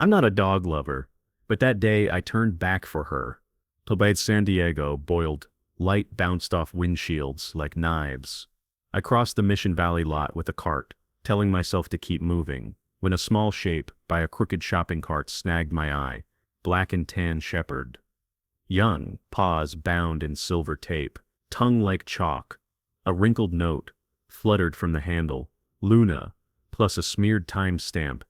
I'm not a dog lover, but that day I turned back for her. Pavement San Diego boiled, light bounced off windshields like knives. I crossed the Mission Valley lot with a cart, telling myself to keep moving, when a small shape by a crooked shopping cart snagged my eye. Black and tan shepherd. Young, paws bound in silver tape, tongue like chalk. A wrinkled note fluttered from the handle, Luna, plus a smeared time stamp,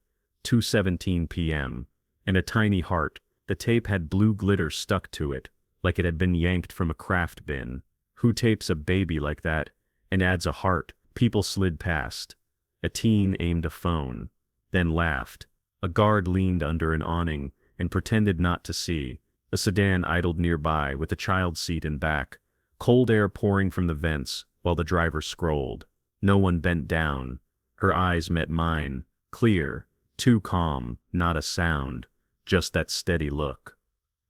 2:17 p.m., and a tiny heart. The tape had blue glitter stuck to it, like it had been yanked from a craft bin. Who tapes a baby like that and adds a heart? People slid past. A teen aimed a phone, then laughed. A guard leaned under an awning and pretended not to see. A sedan idled nearby with a child seat in back, cold air pouring from the vents while the driver scrolled. No one bent down. Her eyes met mine, clear, too calm, not a sound, just that steady look.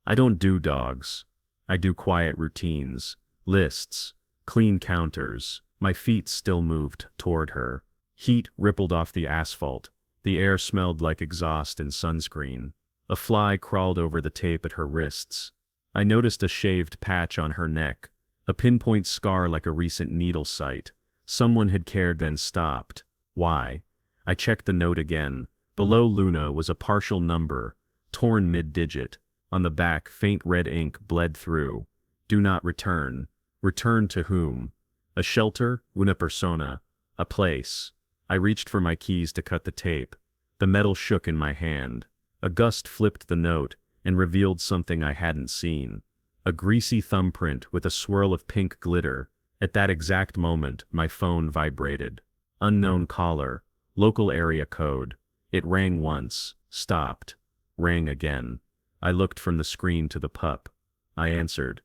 I don't do dogs. I do quiet routines, lists, clean counters. My feet still moved toward her. Heat rippled off the asphalt. The air smelled like exhaust and sunscreen. A fly crawled over the tape at her wrists. I noticed a shaved patch on her neck, a pinpoint scar like a recent needle site. Someone had cared then stopped. Why? I checked the note again. Below Luna was a partial number, torn mid-digit. On the back, faint red ink bled through. Do not return. Return to whom? A shelter? Una persona. A place. I reached for my keys to cut the tape. The metal shook in my hand. A gust flipped the note and revealed something I hadn't seen. A greasy thumbprint with a swirl of pink glitter. At that exact moment, my phone vibrated. Unknown caller. Local area code. It rang once, stopped, rang again. I looked from the screen to the pup. I answered.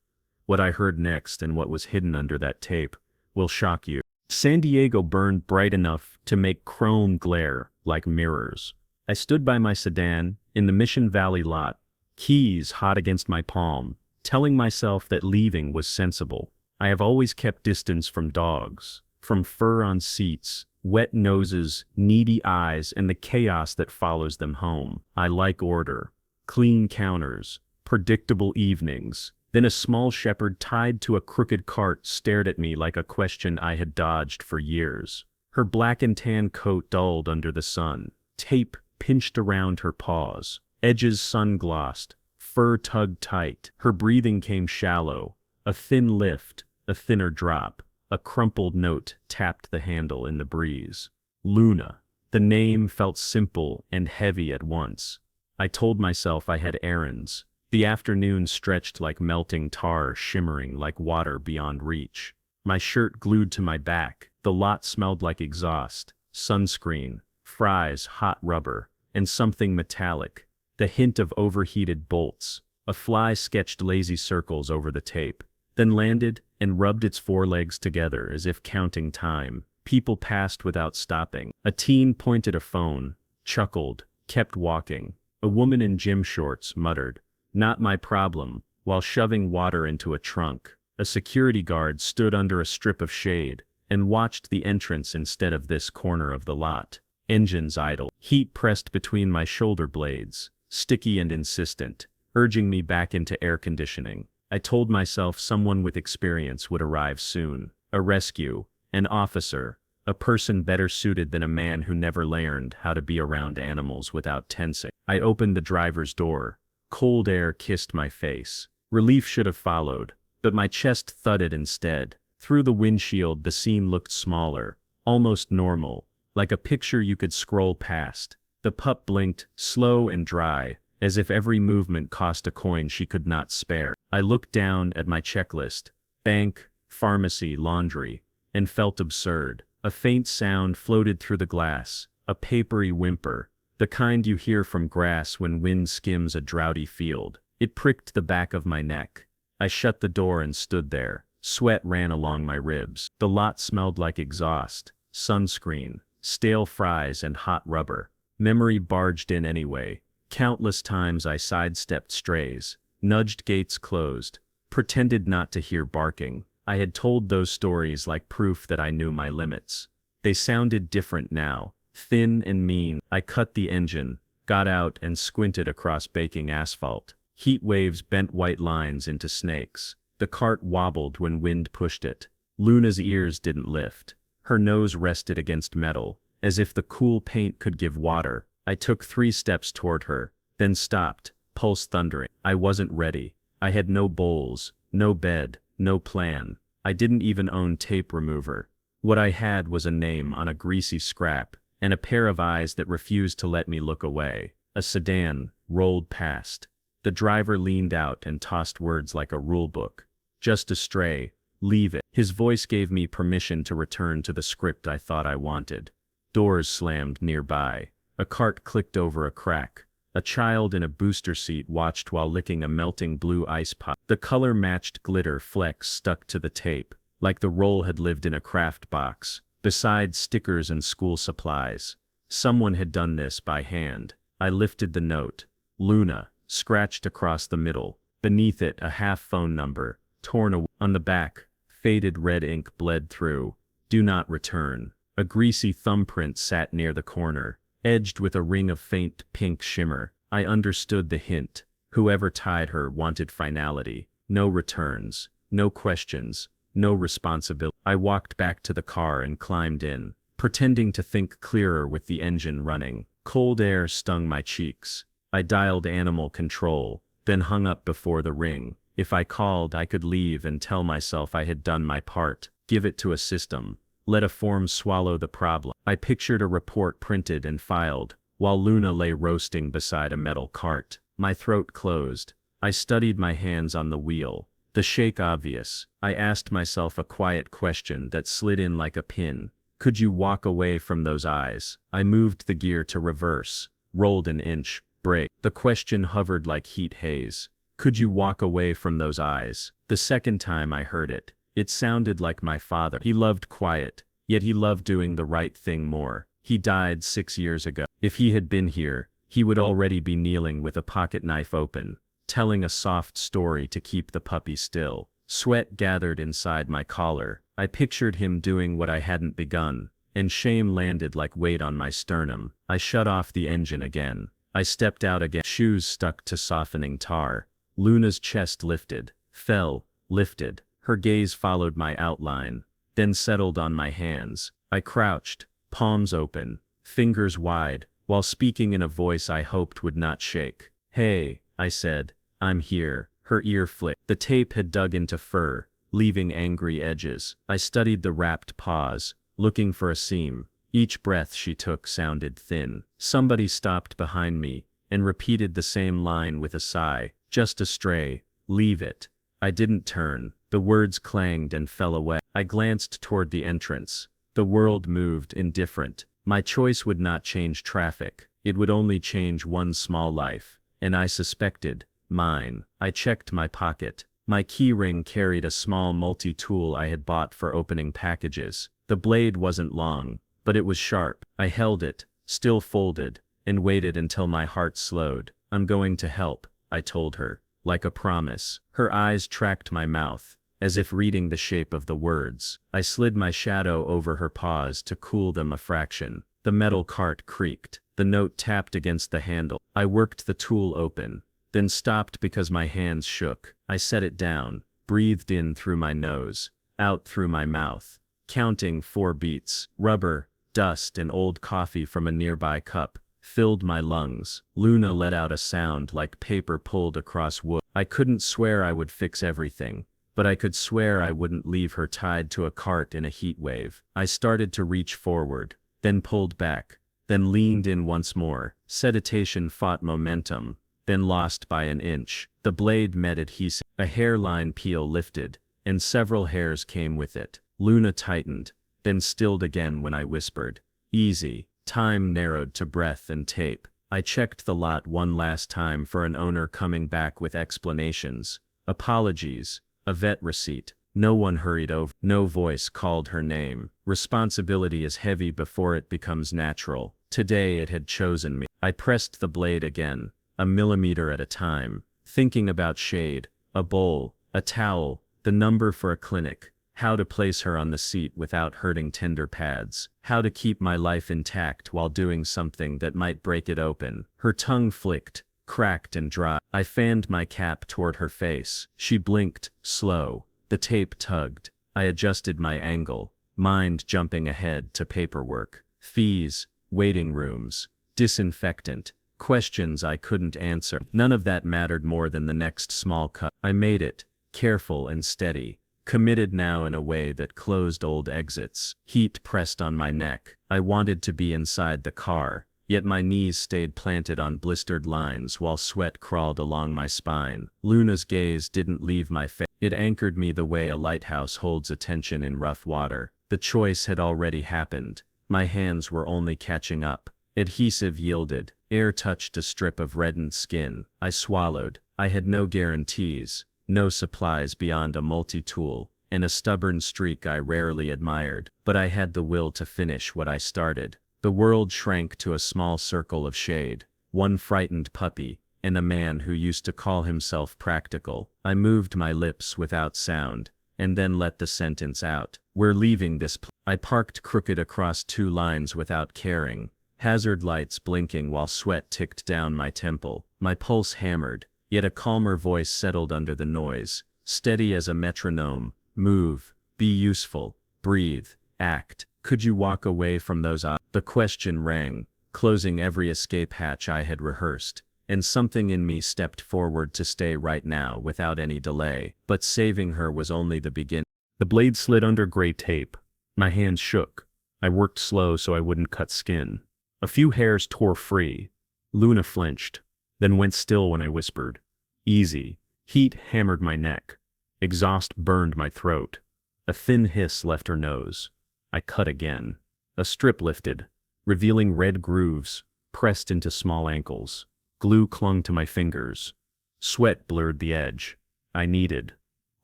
What I heard next and what was hidden under that tape will shock you. San Diego burned bright enough to make chrome glare like mirrors. I stood by my sedan in the Mission Valley lot, keys hot against my palm, telling myself that leaving was sensible. I have always kept distance from dogs, from fur on seats, wet noses, needy eyes, and the chaos that follows them home. I like order, clean counters, predictable evenings. Then a small shepherd tied to a crooked cart stared at me like a question I had dodged for years. Her black and tan coat dulled under the sun, tape pinched around her paws, edges sun-glossed, fur tugged tight. Her breathing came shallow, a thin lift, a thinner drop. A crumpled note tapped the handle in the breeze. Luna. The name felt simple and heavy at once. I told myself I had errands. The afternoon stretched like melting tar, shimmering like water beyond reach. My shirt glued to my back. The lot smelled like exhaust, sunscreen, fries, hot rubber, and something metallic. The hint of overheated bolts. A fly sketched lazy circles over the tape, then landed and rubbed its forelegs together as if counting time. People passed without stopping. A teen pointed a phone, chuckled, kept walking. A woman in gym shorts muttered, "Not my problem," while shoving water into a trunk. A security guard stood under a strip of shade and watched the entrance instead of this corner of the lot. Engines idle. Heat pressed between my shoulder blades, sticky and insistent, urging me back into air conditioning. I told myself someone with experience would arrive soon. A rescue, an officer, a person better suited than a man who never learned how to be around animals without tensing. I opened the driver's door. Cold air kissed my face. Relief should have followed, but my chest thudded instead. Through the windshield, the scene looked smaller, almost normal, like a picture you could scroll past. The pup blinked, slow and dry, as if every movement cost a coin she could not spare. I looked down at my checklist, bank, pharmacy, laundry, and felt absurd. A faint sound floated through the glass, a papery whimper, the kind you hear from grass when wind skims a droughty field. It pricked the back of my neck. I shut the door and stood there. Sweat ran along my ribs. The lot smelled like exhaust, sunscreen, stale fries, and hot rubber. Memory barged in anyway. Countless times I sidestepped strays, nudged gates closed, pretended not to hear barking. I had told those stories like proof that I knew my limits. They sounded different now, thin and mean. I cut the engine, got out and squinted across baking asphalt. Heat waves bent white lines into snakes. The cart wobbled when wind pushed it. Luna's ears didn't lift. Her nose rested against metal, as if the cool paint could give water. I took 3 steps toward her, then stopped, pulse thundering. I wasn't ready. I had no bowls, no bed, no plan. I didn't even own tape remover. What I had was a name on a greasy scrap, and a pair of eyes that refused to let me look away. A sedan rolled past. The driver leaned out and tossed words like a rulebook. Just a stray. Leave it. His voice gave me permission to return to the script I thought I wanted. Doors slammed nearby. A cart clicked over a crack. A child in a booster seat watched while licking a melting blue ice pop. The color-matched glitter flecks stuck to the tape, like the roll had lived in a craft box, beside stickers and school supplies. Someone had done this by hand. I lifted the note. Luna, scratched across the middle. Beneath it, a half phone number, torn away. On the back, faded red ink bled through. Do not return. A greasy thumbprint sat near the corner, edged with a ring of faint pink shimmer. I understood the hint. Whoever tied her wanted finality. No returns, no questions, no responsibility. I walked back to the car and climbed in, pretending to think clearer with the engine running. Cold air stung my cheeks. I dialed animal control, then hung up before the ring. If I called, I could leave and tell myself I had done my part. Give it to a system. Let a form swallow the problem. I pictured a report printed and filed, while Luna lay roasting beside a metal cart. My throat closed. I studied my hands on the wheel. The shake obvious. I asked myself a quiet question that slid in like a pin. Could you walk away from those eyes? I moved the gear to reverse, rolled an inch, brake. The question hovered like heat haze. Could you walk away from those eyes? The second time I heard it, it sounded like my father. He loved quiet, yet he loved doing the right thing more. He died 6 years ago. If he had been here, he would already be kneeling with a pocket knife open, telling a soft story to keep the puppy still. Sweat gathered inside my collar. I pictured him doing what I hadn't begun, and shame landed like weight on my sternum. I shut off the engine again. I stepped out again. Shoes stuck to softening tar. Luna's chest lifted, fell, lifted. Her gaze followed my outline, then settled on my hands. I crouched, palms open, fingers wide, while speaking in a voice I hoped would not shake. Hey, I said, I'm here. Her ear flicked. The tape had dug into fur, leaving angry edges. I studied the wrapped pause, looking for a seam. Each breath she took sounded thin. Somebody stopped behind me and repeated the same line with a sigh. Just a stray. Leave it. I didn't turn. The words clanged and fell away. I glanced toward the entrance. The world moved indifferent. My choice would not change traffic. It would only change one small life, and I suspected, mine. I checked my pocket. My key ring carried a small multi-tool I had bought for opening packages. The blade wasn't long, but it was sharp. I held it, still folded, and waited until my heart slowed. I'm going to help, I told her, like a promise. Her eyes tracked my mouth, as if reading the shape of the words. I slid my shadow over her paws to cool them a fraction. The metal cart creaked. The note tapped against the handle. I worked the tool open, then stopped because my hands shook. I set it down, breathed in through my nose, out through my mouth, counting 4 beats. Rubber, dust, and old coffee from a nearby cup filled my lungs. Luna let out a sound like paper pulled across wood. I couldn't swear I would fix everything, but I could swear I wouldn't leave her tied to a cart in a heat wave. I started to reach forward, then pulled back, then leaned in once more. Seditation fought momentum, then lost by an inch. The blade met adhesive. A hairline peel lifted, and several hairs came with it. Luna tightened, then stilled again when I whispered, "Easy." Time narrowed to breath and tape. I checked the lot one last time for an owner coming back with explanations, apologies, a vet receipt. No one hurried over. No voice called her name. Responsibility is heavy before it becomes natural. Today it had chosen me. I pressed the blade again, a millimeter at a time, thinking about shade, a bowl, a towel, the number for a clinic. how to place her on the seat without hurting tender pads, how to keep my life intact while doing something that might break it open. Her tongue flicked, cracked and dry. I fanned my cap toward her face. She blinked, slow. The tape tugged. I adjusted my angle, mind jumping ahead to paperwork, fees, waiting rooms, disinfectant, questions I couldn't answer. None of that mattered more than the next small cut. I made it, careful and steady, committed now in a way that closed old exits. Heat pressed on my neck. I wanted to be inside the car, yet my knees stayed planted on blistered lines while sweat crawled along my spine. Luna's gaze didn't leave my face. It anchored me the way a lighthouse holds attention in rough water. The choice had already happened. My hands were only catching up. Adhesive yielded. Air touched a strip of reddened skin. I swallowed. I had no guarantees, no supplies beyond a multi-tool, and a stubborn streak I rarely admired. But I had the will to finish what I started. The world shrank to a small circle of shade. One frightened puppy, and a man who used to call himself practical. I moved my lips without sound, and then let the sentence out. We're leaving this place. I parked crooked across two lines without caring, hazard lights blinking while sweat ticked down my temple. My pulse hammered, yet a calmer voice settled under the noise, steady as a metronome. Move, be useful, breathe, act. Could you walk away from those eyes? The question rang, closing every escape hatch I had rehearsed, and something in me stepped forward to stay right now without any delay. But saving her was only the beginning. The blade slid under gray tape. My hands shook. I worked slow so I wouldn't cut skin. A few hairs tore free. Luna flinched, then went still when I whispered, "Easy." Heat hammered my neck. Exhaust burned my throat. A thin hiss left her nose. I cut again. A strip lifted, revealing red grooves, pressed into small ankles. Glue clung to my fingers. Sweat blurred the edge. I kneaded.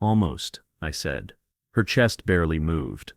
"Almost," I said. Her chest barely moved.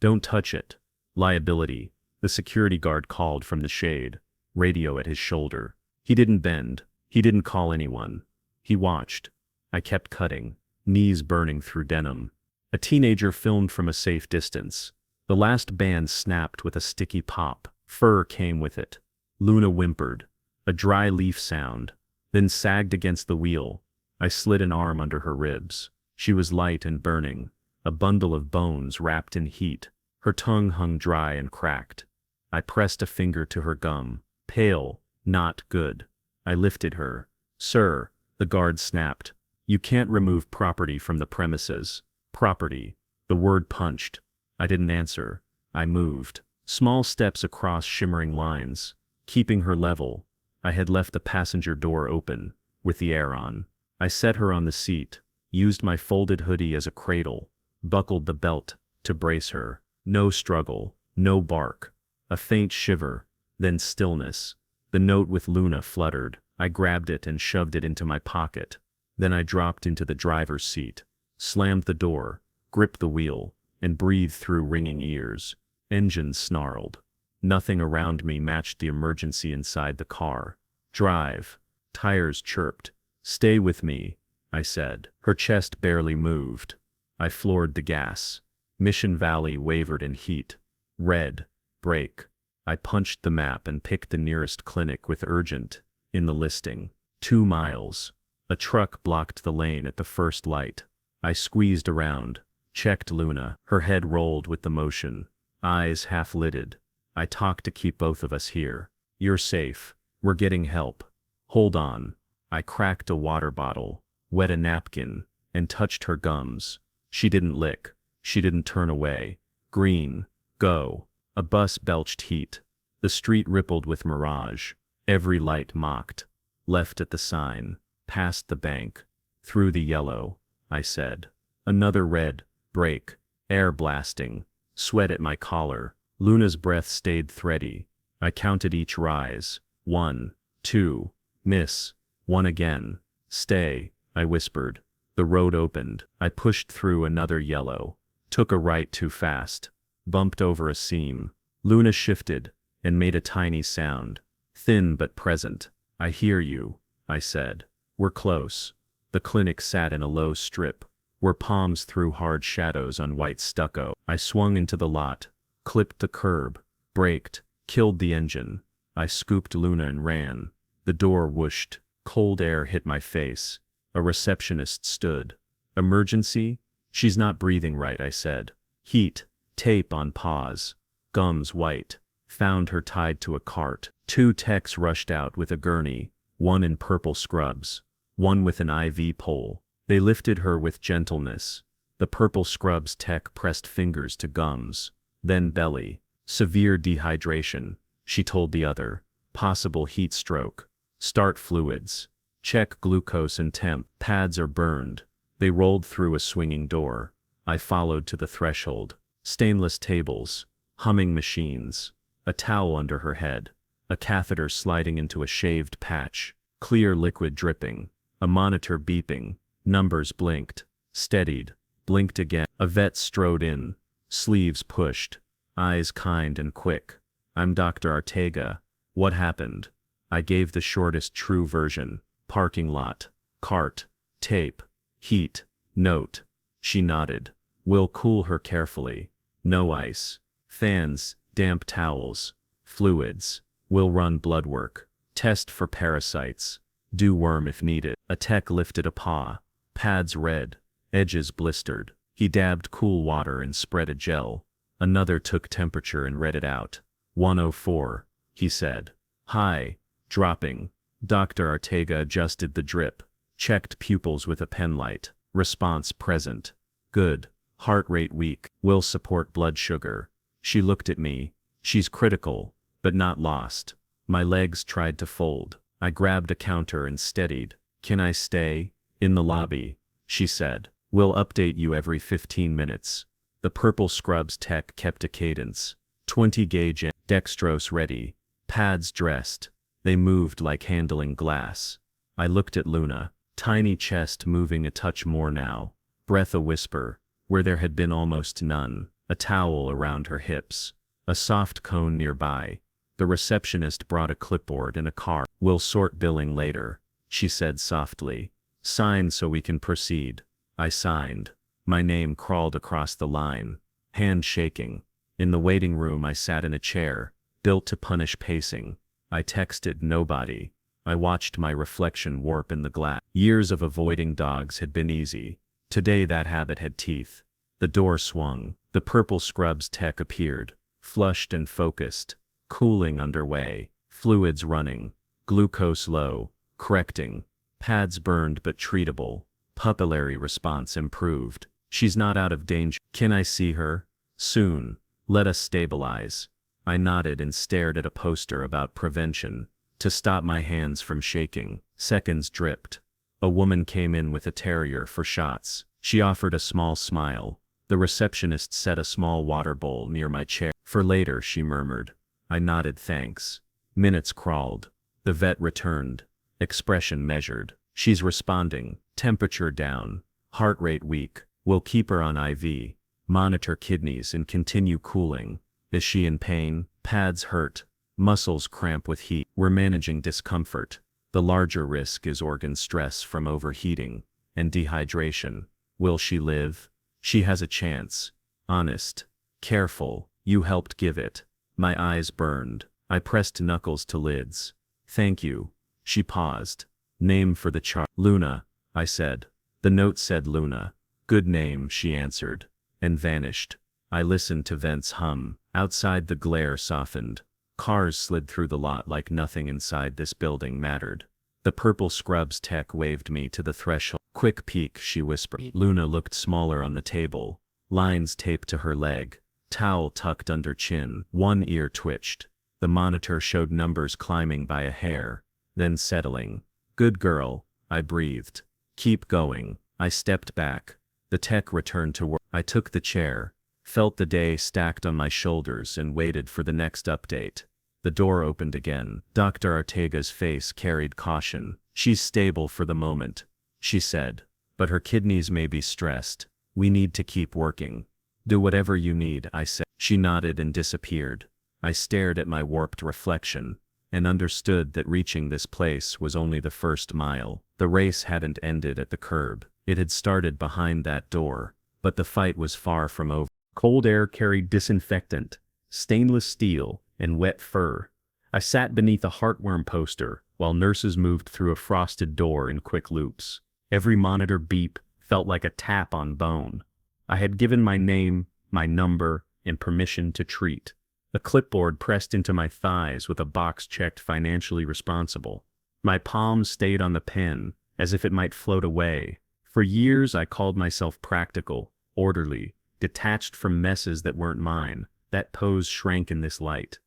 "Don't touch it." Liability. The security guard called from the shade, radio at his shoulder. He didn't bend. He didn't call anyone. He watched. I kept cutting, knees burning through denim. A teenager filmed from a safe distance. The last band snapped with a sticky pop. Fur came with it. Luna whimpered. A dry leaf sound, then sagged against the wheel. I slid an arm under her ribs. She was light and burning, a bundle of bones wrapped in heat. Her tongue hung dry and cracked. I pressed a finger to her gum. Pale, not good. I lifted her. "Sir," the guard snapped. "You can't remove property from the premises." Property. The word punched. I didn't answer. I moved. Small steps across shimmering lines. Keeping her level. I had left the passenger door open, with the air on. I set her on the seat, used my folded hoodie as a cradle, buckled the belt to brace her. No struggle, no bark. A faint shiver, then stillness. The note with Luna fluttered. I grabbed it and shoved it into my pocket. Then I dropped into the driver's seat, slammed the door, gripped the wheel, and breathed through ringing ears. Engines snarled. Nothing around me matched the emergency inside the car. Drive. Tires chirped. "Stay with me," I said. Her chest barely moved. I floored the gas. Mission Valley wavered in heat. Red. Brake. I punched the map and picked the nearest clinic with urgent in the listing. 2 miles. A truck blocked the lane at the first light. I squeezed around, checked Luna. Her head rolled with the motion, eyes half-lidded. I talked to keep both of us here. "You're safe. We're getting help. Hold on." I cracked a water bottle, wet a napkin, and touched her gums. She didn't lick. She didn't turn away. Green. Go. A bus belched heat. The street rippled with mirage. Every light mocked. Left at the sign. Past the bank. Through the yellow. I said. Another red. Brake. Air blasting. Sweat at my collar. Luna's breath stayed thready. I counted each rise. 1, 2, miss. 1 again. "Stay," I whispered. The road opened. I pushed through another yellow. Took a right too fast. Bumped over a seam. Luna shifted, and made a tiny sound. Thin but present. "I hear you," I said. "We're close." The clinic sat in a low strip, where palms threw hard shadows on white stucco. I swung into the lot, clipped the curb, braked, killed the engine. I scooped Luna and ran. The door whooshed. Cold air hit my face. A receptionist stood. Emergency? She's not breathing right, I said. Heat. Tape on pause. Gums white. Found her tied to a cart. 2 techs rushed out with a gurney, one in purple scrubs, one with an IV pole. They lifted her with gentleness. The purple scrubs tech pressed fingers to gums, then belly. Severe dehydration, she told the other. Possible heat stroke. Start fluids. Check glucose and temp. Pads are burned. They rolled through a swinging door. I followed to the threshold. Stainless tables. Humming machines. A towel under her head. A catheter sliding into a shaved patch. Clear liquid dripping. A monitor beeping. Numbers blinked. Steadied. Blinked again. A vet strode in. Sleeves pushed. Eyes kind and quick. I'm Dr. Ortega. What happened? I gave the shortest true version. Parking lot. Cart. Tape. Heat. Note. She nodded. We'll cool her carefully. No ice. Fans. Damp towels. Fluids. We'll run blood work. Test for parasites. Do worm if needed. A tech lifted a paw. Pads red. Edges blistered. He dabbed cool water and spread a gel. Another took temperature and read it out. 104, he said. High. Dropping. Dr. Ortega adjusted the drip. Checked pupils with a penlight. Response present. Good. Heart rate weak. Will support blood sugar. She looked at me. She's critical, but not lost. My legs tried to fold. I grabbed a counter and steadied. Can I stay? In the lobby, she said. We'll update you every 15 minutes. The purple scrubs tech kept a cadence. 20 gauge in. Dextrose ready. Pads dressed. They moved like handling glass. I looked at Luna. Tiny chest moving a touch more now. Breath a whisper, where there had been almost none. A towel around her hips. A soft cone nearby. The receptionist brought a clipboard and a card. We'll sort billing later, she said softly. Sign so we can proceed. I signed. My name crawled across the line. Hand shaking. In the waiting room I sat in a chair, built to punish pacing. I texted nobody. I watched my reflection warp in the glass. Years of avoiding dogs had been easy. Today that habit had teeth. The door swung. The purple scrubs tech appeared. Flushed and focused. Cooling underway. Fluids running. Glucose low. Correcting. Pads burned but treatable. Pupillary response improved. She's not out of danger. Can I see her? Soon. Let us stabilize. I nodded and stared at a poster about prevention. To stop my hands from shaking. Seconds dripped. A woman came in with a terrier for shots. She offered a small smile. The receptionist set a small water bowl near my chair. For later, she murmured. I nodded thanks. Minutes crawled. The vet returned. Expression measured. She's responding. Temperature down. Heart rate weak. We'll keep her on IV. Monitor kidneys and continue cooling. Is she in pain? Pads hurt. Muscles cramp with heat. We're managing discomfort. The larger risk is organ stress from overheating and dehydration. Will she live? She has a chance. Honest. Careful. You helped give it. My eyes burned. I pressed knuckles to lids. Thank you. She paused. Name for the chart. Luna, I said. The note said Luna. Good name, she answered. And vanished. I listened to vents hum. Outside the glare softened. Cars slid through the lot like nothing inside this building mattered. The purple scrubs tech waved me to the threshold. Quick peek, she whispered. Luna looked smaller on the table. Lines taped to her leg. Towel tucked under chin. One ear twitched. The monitor showed numbers climbing by a hair, then settling. Good girl, I breathed. Keep going. I stepped back. The tech returned to work. I took the chair, felt the day stacked on my shoulders and waited for the next update. The door opened again. Dr. Ortega's face carried caution. She's stable for the moment, she said. But her kidneys may be stressed. We need to keep working. Do whatever you need, I said. She nodded and disappeared. I stared at my warped reflection and understood that reaching this place was only the first mile. The race hadn't ended at the curb. It had started behind that door, but the fight was far from over. Cold air carried disinfectant, stainless steel, and wet fur. I sat beneath a heartworm poster while nurses moved through a frosted door in quick loops. Every monitor beep felt like a tap on bone. I had given my name, my number, and permission to treat. A clipboard pressed into my thighs with a box checked financially responsible. My palms stayed on the pen, as if it might float away. For years I called myself practical, orderly, detached from messes that weren't mine. That pose shrank in this light.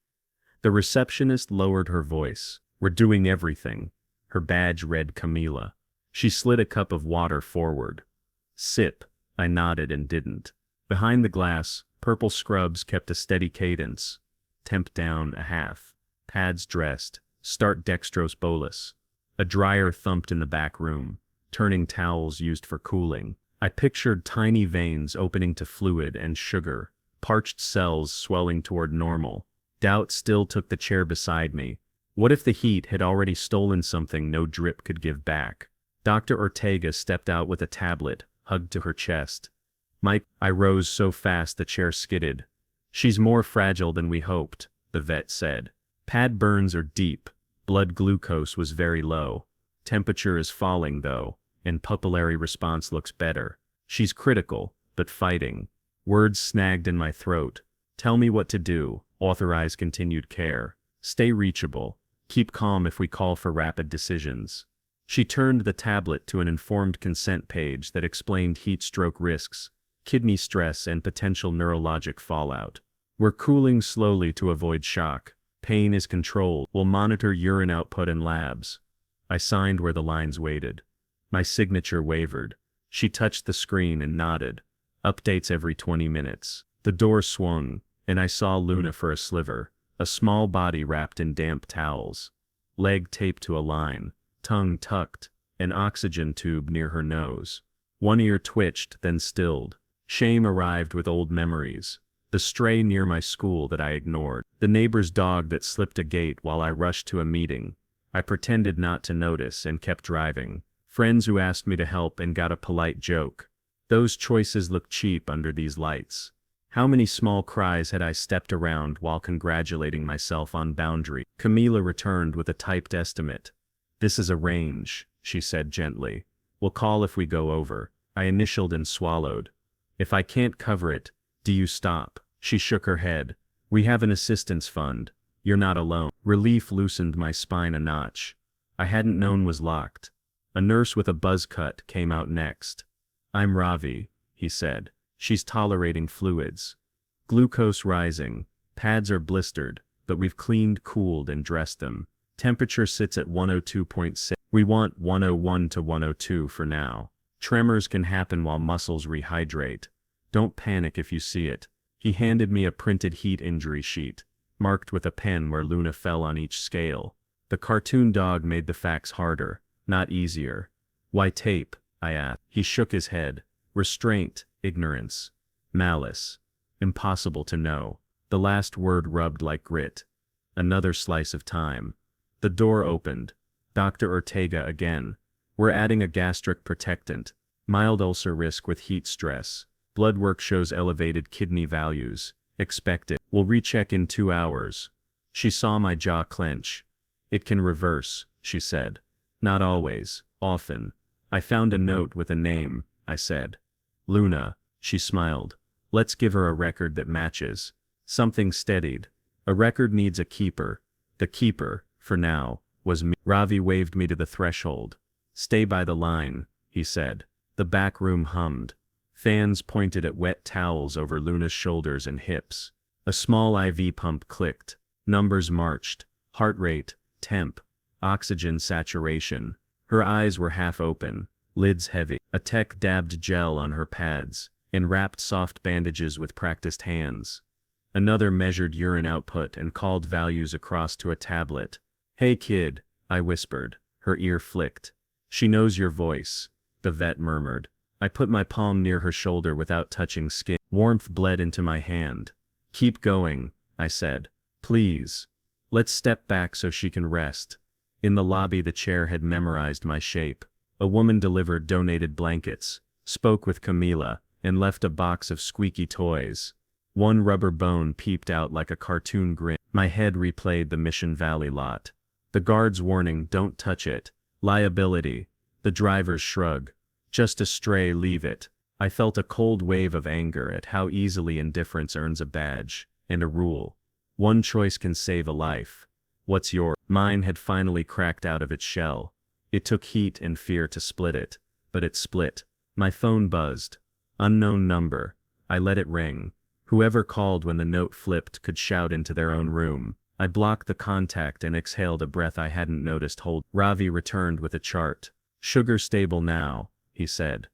The receptionist lowered her voice. "We're doing everything." Her badge read Camila. She slid a cup of water forward. "Sip." I nodded and didn't. Behind the glass, purple scrubs kept a steady cadence. Temp down a half. Pads dressed. Start dextrose bolus. A dryer thumped in the back room. Turning towels used for cooling. I pictured tiny veins opening to fluid and sugar. Parched cells swelling toward normal. Doubt still took the chair beside me. What if the heat had already stolen something no drip could give back? Dr. Ortega stepped out with a tablet, hugged to her chest. "Mike," I rose so fast the chair skidded. "She's more fragile than we hoped," the vet said. "Pad burns are deep. Blood glucose was very low. Temperature is falling though, and pupillary response looks better. She's critical, but fighting." Words snagged in my throat. "Tell me what to do." Authorize continued care. "Stay reachable. Keep calm if we call for rapid decisions." She turned the tablet to an informed consent page that explained heat stroke risks, kidney stress, and potential neurologic fallout. "We're cooling slowly to avoid shock. Pain is controlled. We'll monitor urine output and labs." I signed where the lines waited. My signature wavered. She touched the screen and nodded. "Updates every 20 minutes. The door swung, and I saw Luna for a sliver, a small body wrapped in damp towels. Leg taped to a line, tongue tucked, an oxygen tube near her nose. One ear twitched, then stilled. Shame arrived with old memories. The stray near my school that I ignored. The neighbor's dog that slipped a gate while I rushed to a meeting. I pretended not to notice and kept driving. Friends who asked me to help and got a polite joke. Those choices looked cheap under these lights. How many small cries had I stepped around while congratulating myself on boundary? Camila returned with a typed estimate. "This is a range," she said gently. "We'll call if we go over." I initialed and swallowed. "If I can't cover it, do you stop?" She shook her head. "We have an assistance fund. You're not alone." Relief loosened my spine a notch. I hadn't known was locked. A nurse with a buzz cut came out next. "I'm Ravi," he said. "She's tolerating fluids. Glucose rising. Pads are blistered, but we've cleaned, cooled, and dressed them. Temperature sits at 102.6. We want 101 to 102 for now. Tremors can happen while muscles rehydrate. Don't panic if you see it." He handed me a printed heat injury sheet, marked with a pen where Luna fell on each scale. The cartoon dog made the facts harder, not easier. "Why tape?" I asked. He shook his head. "Restraint, ignorance, malice. Impossible to know." The last word rubbed like grit. Another slice of time. The door opened. Dr. Ortega again. "We're adding a gastric protectant. Mild ulcer risk with heat stress. Blood work shows elevated kidney values. Expect it. We'll recheck in 2 hours." She saw my jaw clench. "It can reverse," she said. "Not always, often." "I found a note with a name," I said. "Luna," she smiled. "Let's give her a record that matches." Something steadied. A record needs a keeper. The keeper, for now, was me. Ravi waved me to the threshold. "Stay by the line," he said. The back room hummed. Fans pointed at wet towels over Luna's shoulders and hips. A small IV pump clicked. Numbers marched. Heart rate, temp, oxygen saturation. Her eyes were half open, lids heavy. A tech dabbed gel on her pads, and wrapped soft bandages with practiced hands. Another measured urine output and called values across to a tablet. "Hey kid," I whispered. Her ear flicked. "She knows your voice," the vet murmured. I put my palm near her shoulder without touching skin. Warmth bled into my hand. "Keep going," I said. "Please. Let's step back so she can rest." In the lobby the chair had memorized my shape. A woman delivered donated blankets, spoke with Camila, and left a box of squeaky toys. One rubber bone peeped out like a cartoon grin. My head replayed the Mission Valley lot. The guard's warning, "Don't touch it." Liability. The driver's shrug. "Just a stray, leave it." I felt a cold wave of anger at how easily indifference earns a badge, and a rule. One choice can save a life. What's your? Mine had finally cracked out of its shell. It took heat and fear to split it, but it split. My phone buzzed. Unknown number. I let it ring. Whoever called when the note flipped could shout into their own room. I blocked the contact and exhaled a breath I hadn't noticed hold. Ravi returned with a chart. "Sugar stable now," he said.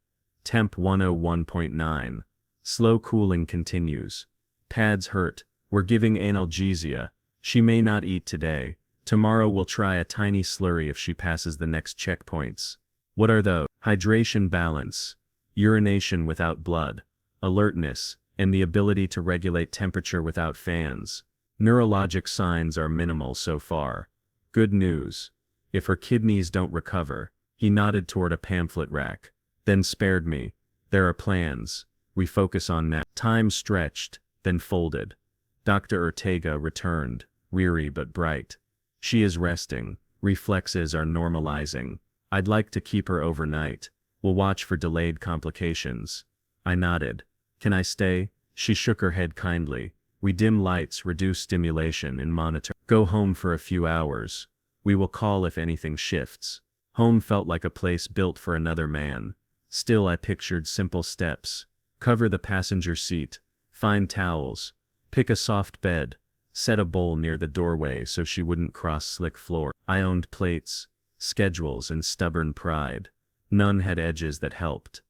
"Temp 101.9. Slow cooling continues. Pads hurt. We're giving analgesia. She may not eat today. Tomorrow we'll try a tiny slurry if she passes the next checkpoints." What are those? Hydration balance, urination without blood, alertness, and the ability to regulate temperature without fans. Neurologic signs are minimal so far. Good news. If her kidneys don't recover. He nodded toward a pamphlet rack. Then spared me. There are plans. We focus on now. Time stretched, then folded. Dr. Ortega returned, weary but bright. She is resting. Reflexes are normalizing. I'd like to keep her overnight. We'll watch for delayed complications. I nodded. Can I stay? She shook her head kindly. We dim lights, reduce stimulation, and monitor. Go home for a few hours. We will call if anything shifts. Home felt like a place built for another man. Still, I pictured simple steps. Cover the passenger seat. Find towels. Pick a soft bed. Set a bowl near the doorway so she wouldn't cross slick floor. I owned plates, schedules, and stubborn pride. None had edges that helped.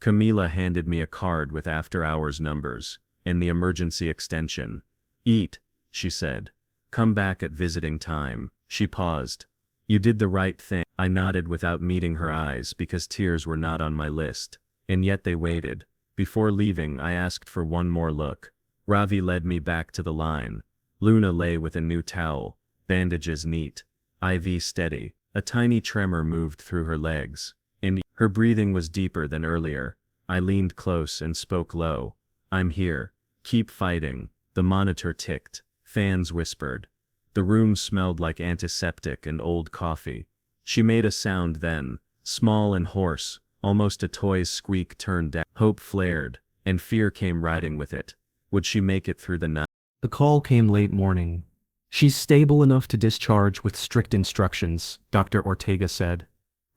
Camila handed me a card with after-hours numbers, and the emergency extension. "Eat," she said. "Come back at visiting time." She paused. "You did the right thing." I nodded without meeting her eyes because tears were not on my list, and yet they waited. Before leaving, I asked for one more look. Ravi led me back to the line. Luna lay with a new towel, bandages neat, IV steady. A tiny tremor moved through her legs, and her breathing was deeper than earlier. I leaned close and spoke low. "I'm here. Keep fighting." The monitor ticked. Fans whispered. The room smelled like antiseptic and old coffee. She made a sound then, small and hoarse, almost a toy's squeak turned down. Hope flared, and fear came riding with it. Would she make it through the night? The call came late morning. "She's stable enough to discharge with strict instructions," Dr. Ortega said.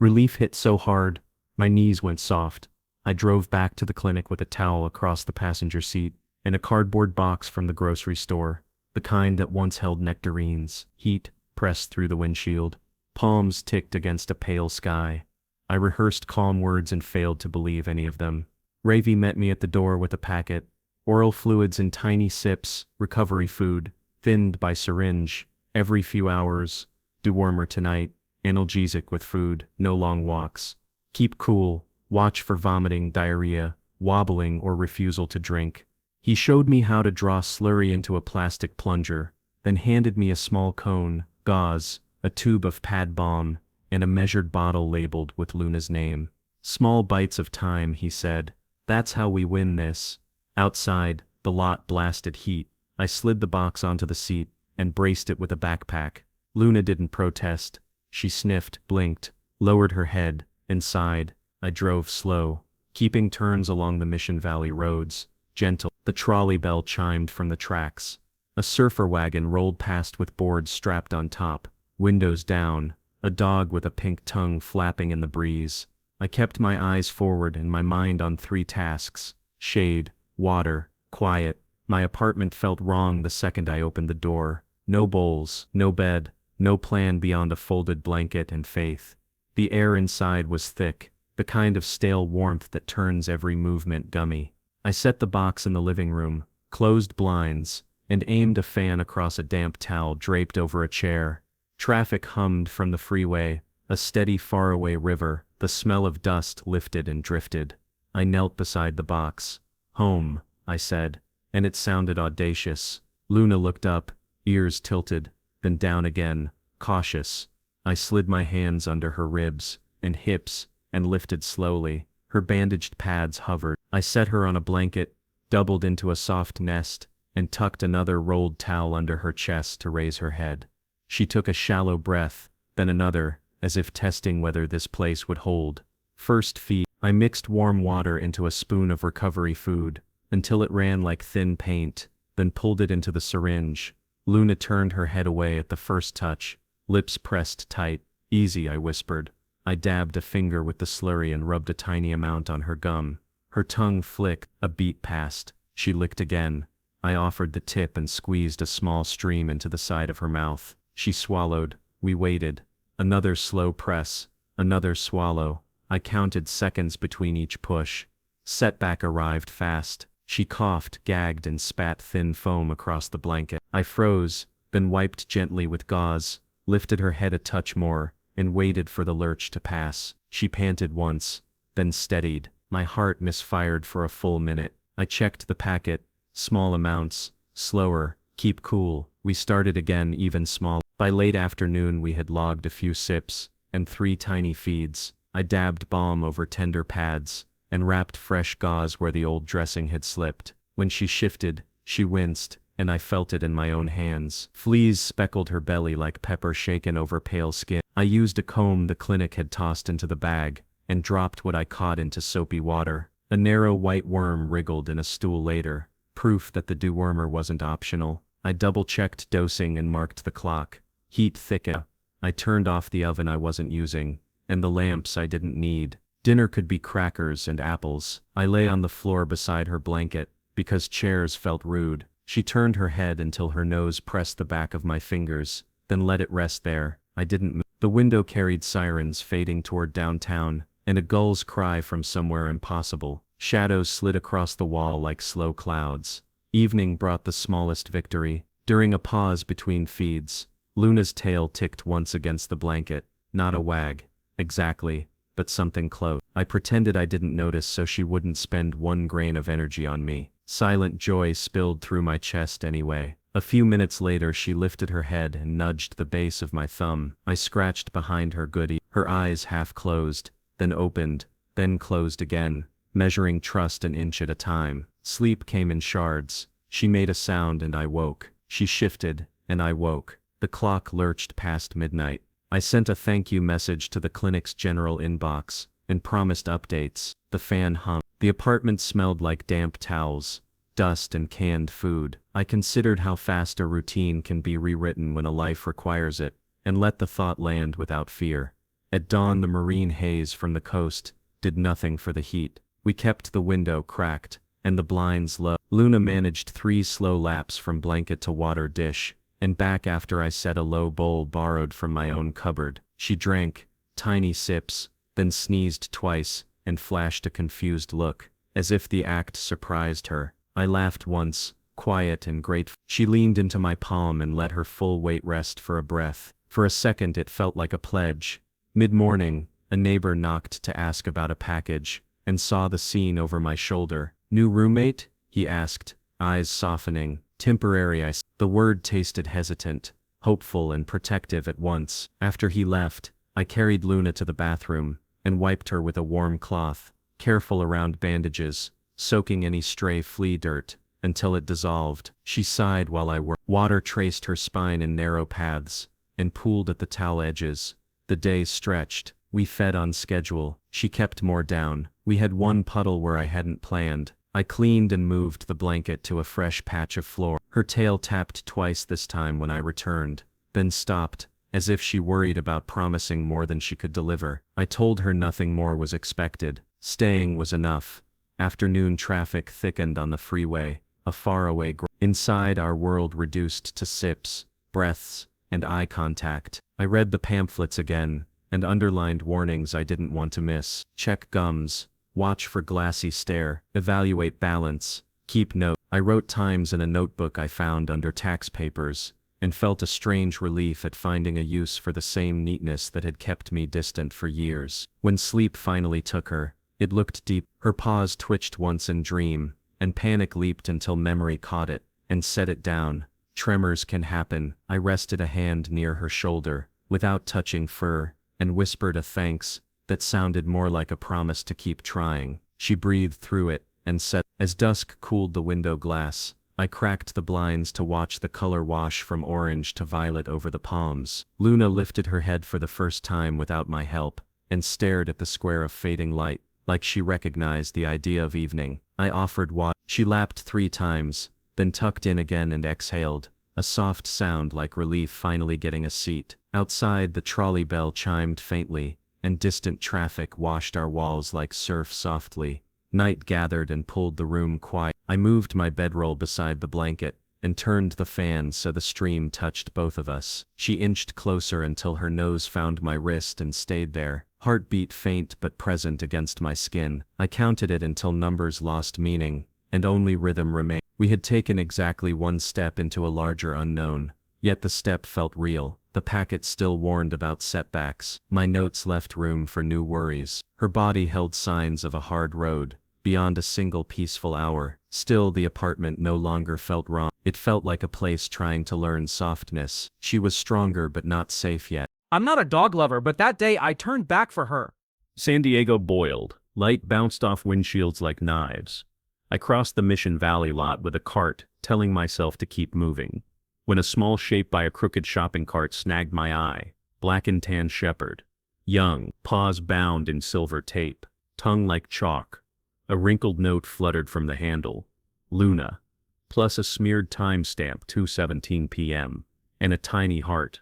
Relief hit so hard, my knees went soft. I drove back to the clinic with a towel across the passenger seat and a cardboard box from the grocery store, the kind that once held nectarines. Heat pressed through the windshield. Palms ticked against a pale sky. I rehearsed calm words and failed to believe any of them. Ravi met me at the door with a packet. Oral fluids in tiny sips, recovery food, thinned by syringe, every few hours. Dewormer tonight, analgesic with food, no long walks. Keep cool, watch for vomiting, diarrhea, wobbling, or refusal to drink. He showed me how to draw slurry into a plastic plunger, then handed me a small cone, gauze, a tube of pad balm, and a measured bottle labeled with Luna's name. "Small bites of time," he said. "That's how we win this." Outside, the lot blasted heat. I slid the box onto the seat and braced it with a backpack. Luna didn't protest. She sniffed, blinked, lowered her head, and sighed. I drove slow, keeping turns along the Mission Valley roads, gentle. The trolley bell chimed from the tracks. A surfer wagon rolled past with boards strapped on top, windows down, a dog with a pink tongue flapping in the breeze. I kept my eyes forward and my mind on 3 tasks: shade, water, quiet. My apartment felt wrong the second I opened the door. No bowls, no bed, no plan beyond a folded blanket and faith. The air inside was thick, the kind of stale warmth that turns every movement gummy. I set the box in the living room, closed blinds, and aimed a fan across a damp towel draped over a chair. Traffic hummed from the freeway, a steady faraway river. The smell of dust lifted and drifted. I knelt beside the box. "Home," I said, and it sounded audacious. Luna looked up, ears tilted, then down again, cautious. I slid my hands under her ribs and hips and lifted slowly. Her bandaged pads hovered. I set her on a blanket, doubled into a soft nest, and tucked another rolled towel under her chest to raise her head. She took a shallow breath, then another, as if testing whether this place would hold. First feed. I mixed warm water into a spoon of recovery food, until it ran like thin paint, then pulled it into the syringe. Luna turned her head away at the first touch, lips pressed tight. Easy, I whispered. I dabbed a finger with the slurry and rubbed a tiny amount on her gum. Her tongue flicked. A beat passed. She licked again. I offered the tip and squeezed a small stream into the side of her mouth. She swallowed. We waited. Another slow press. Another swallow. I counted seconds between each push. Setback arrived fast. She coughed, gagged, and spat thin foam across the blanket. I froze, then wiped gently with gauze, lifted her head a touch more, and waited for the lurch to pass. She panted once, then steadied. My heart misfired for a full minute. I checked the packet. Small amounts. Slower. Keep cool. We started again, even smaller. By late afternoon we had logged a few sips, and 3 tiny feeds. I dabbed balm over tender pads, and wrapped fresh gauze where the old dressing had slipped. When she shifted, she winced, and I felt it in my own hands. Fleas speckled her belly like pepper shaken over pale skin. I used a comb the clinic had tossed into the bag, and dropped what I caught into soapy water. A narrow white worm wriggled in a stool later, proof that the dewormer wasn't optional. I double-checked dosing and marked the clock. Heat thickened. I turned off the oven I wasn't using, and the lamps I didn't need. Dinner could be crackers and apples. I lay on the floor beside her blanket, because chairs felt rude. She turned her head until her nose pressed the back of my fingers, then let it rest there. I didn't move. The window carried sirens fading toward downtown, and a gull's cry from somewhere impossible. Shadows slid across the wall like slow clouds. Evening brought the smallest victory. During a pause between feeds, Luna's tail ticked once against the blanket. Not a wag. Exactly, but something close. I pretended I didn't notice so she wouldn't spend 1 grain of energy on me. Silent joy spilled through my chest anyway. A few minutes later she lifted her head and nudged the base of my thumb. I scratched behind her goodie. Her eyes half closed, then opened, then closed again, measuring trust an inch at a time. Sleep came in shards. She made a sound and I woke. She shifted, and I woke. The clock lurched past midnight. I sent a thank you message to the clinic's general inbox, and promised updates. The fan hummed. The apartment smelled like damp towels, dust and canned food. I considered how fast a routine can be rewritten when a life requires it, and let the thought land without fear. At dawn the marine haze from the coast did nothing for the heat. We kept the window cracked, and the blinds low. Luna managed 3 slow laps from blanket to water dish, and back after I set a low bowl borrowed from my own cupboard. She drank, tiny sips, then sneezed twice, and flashed a confused look, as if the act surprised her. I laughed once, quiet and grateful. She leaned into my palm and let her full weight rest for a breath. For a second it felt like a pledge. Mid-morning, a neighbor knocked to ask about a package, and saw the scene over my shoulder. "New roommate?" he asked, eyes softening. "Temporary," I said. The word tasted hesitant, hopeful and protective at once. After he left, I carried Luna to the bathroom, and wiped her with a warm cloth, careful around bandages, soaking any stray flea dirt, until it dissolved. She sighed while I worked. Water traced her spine in narrow paths, and pooled at the towel edges. The day stretched. We fed on schedule. She kept more down. We had one puddle where I hadn't planned. I cleaned and moved the blanket to a fresh patch of floor. Her tail tapped twice this time when I returned, then stopped, as if she worried about promising more than she could deliver. I told her nothing more was expected. Staying was enough. Afternoon traffic thickened on the freeway, a faraway inside our world reduced to sips, breaths, and eye contact. I read the pamphlets again, and underlined warnings I didn't want to miss. Check gums. Watch for glassy stare. Evaluate balance. Keep note. I wrote times in a notebook I found under tax papers, and felt a strange relief at finding a use for the same neatness that had kept me distant for years. When sleep finally took her, it looked deep. Her paws twitched once in dream, and panic leaped until memory caught it, and set it down. Tremors can happen. I rested a hand near her shoulder, without touching fur, and whispered a thanks, that sounded more like a promise to keep trying. She breathed through it and said, as dusk cooled the window glass, I cracked the blinds to watch the color wash from orange to violet over the palms. Luna lifted her head for the first time without my help, and stared at the square of fading light, like she recognized the idea of evening. I offered water. She lapped 3 times, then tucked in again and exhaled, a soft sound like relief finally getting a seat. Outside, the trolley bell chimed faintly, and distant traffic washed our walls like surf softly. Night gathered and pulled the room quiet. I moved my bedroll beside the blanket, and turned the fan so the stream touched both of us. She inched closer until her nose found my wrist and stayed there, heartbeat faint but present against my skin. I counted it until numbers lost meaning, and only rhythm remained. We had taken exactly 1 step into a larger unknown, yet the step felt real. The packet still warned about setbacks. My notes left room for new worries. Her body held signs of a hard road, beyond a single peaceful hour. Still, the apartment no longer felt wrong. It felt like a place trying to learn softness. She was stronger but not safe yet. I'm not a dog lover, but that day I turned back for her. San Diego boiled. Light bounced off windshields like knives. I crossed the Mission Valley lot with a cart, telling myself to keep moving, when a small shape by a crooked shopping cart snagged my eye. Black and tan shepherd. Young, paws bound in silver tape, tongue like chalk. A wrinkled note fluttered from the handle. Luna. Plus a smeared timestamp, 2:17 p.m. and a tiny heart.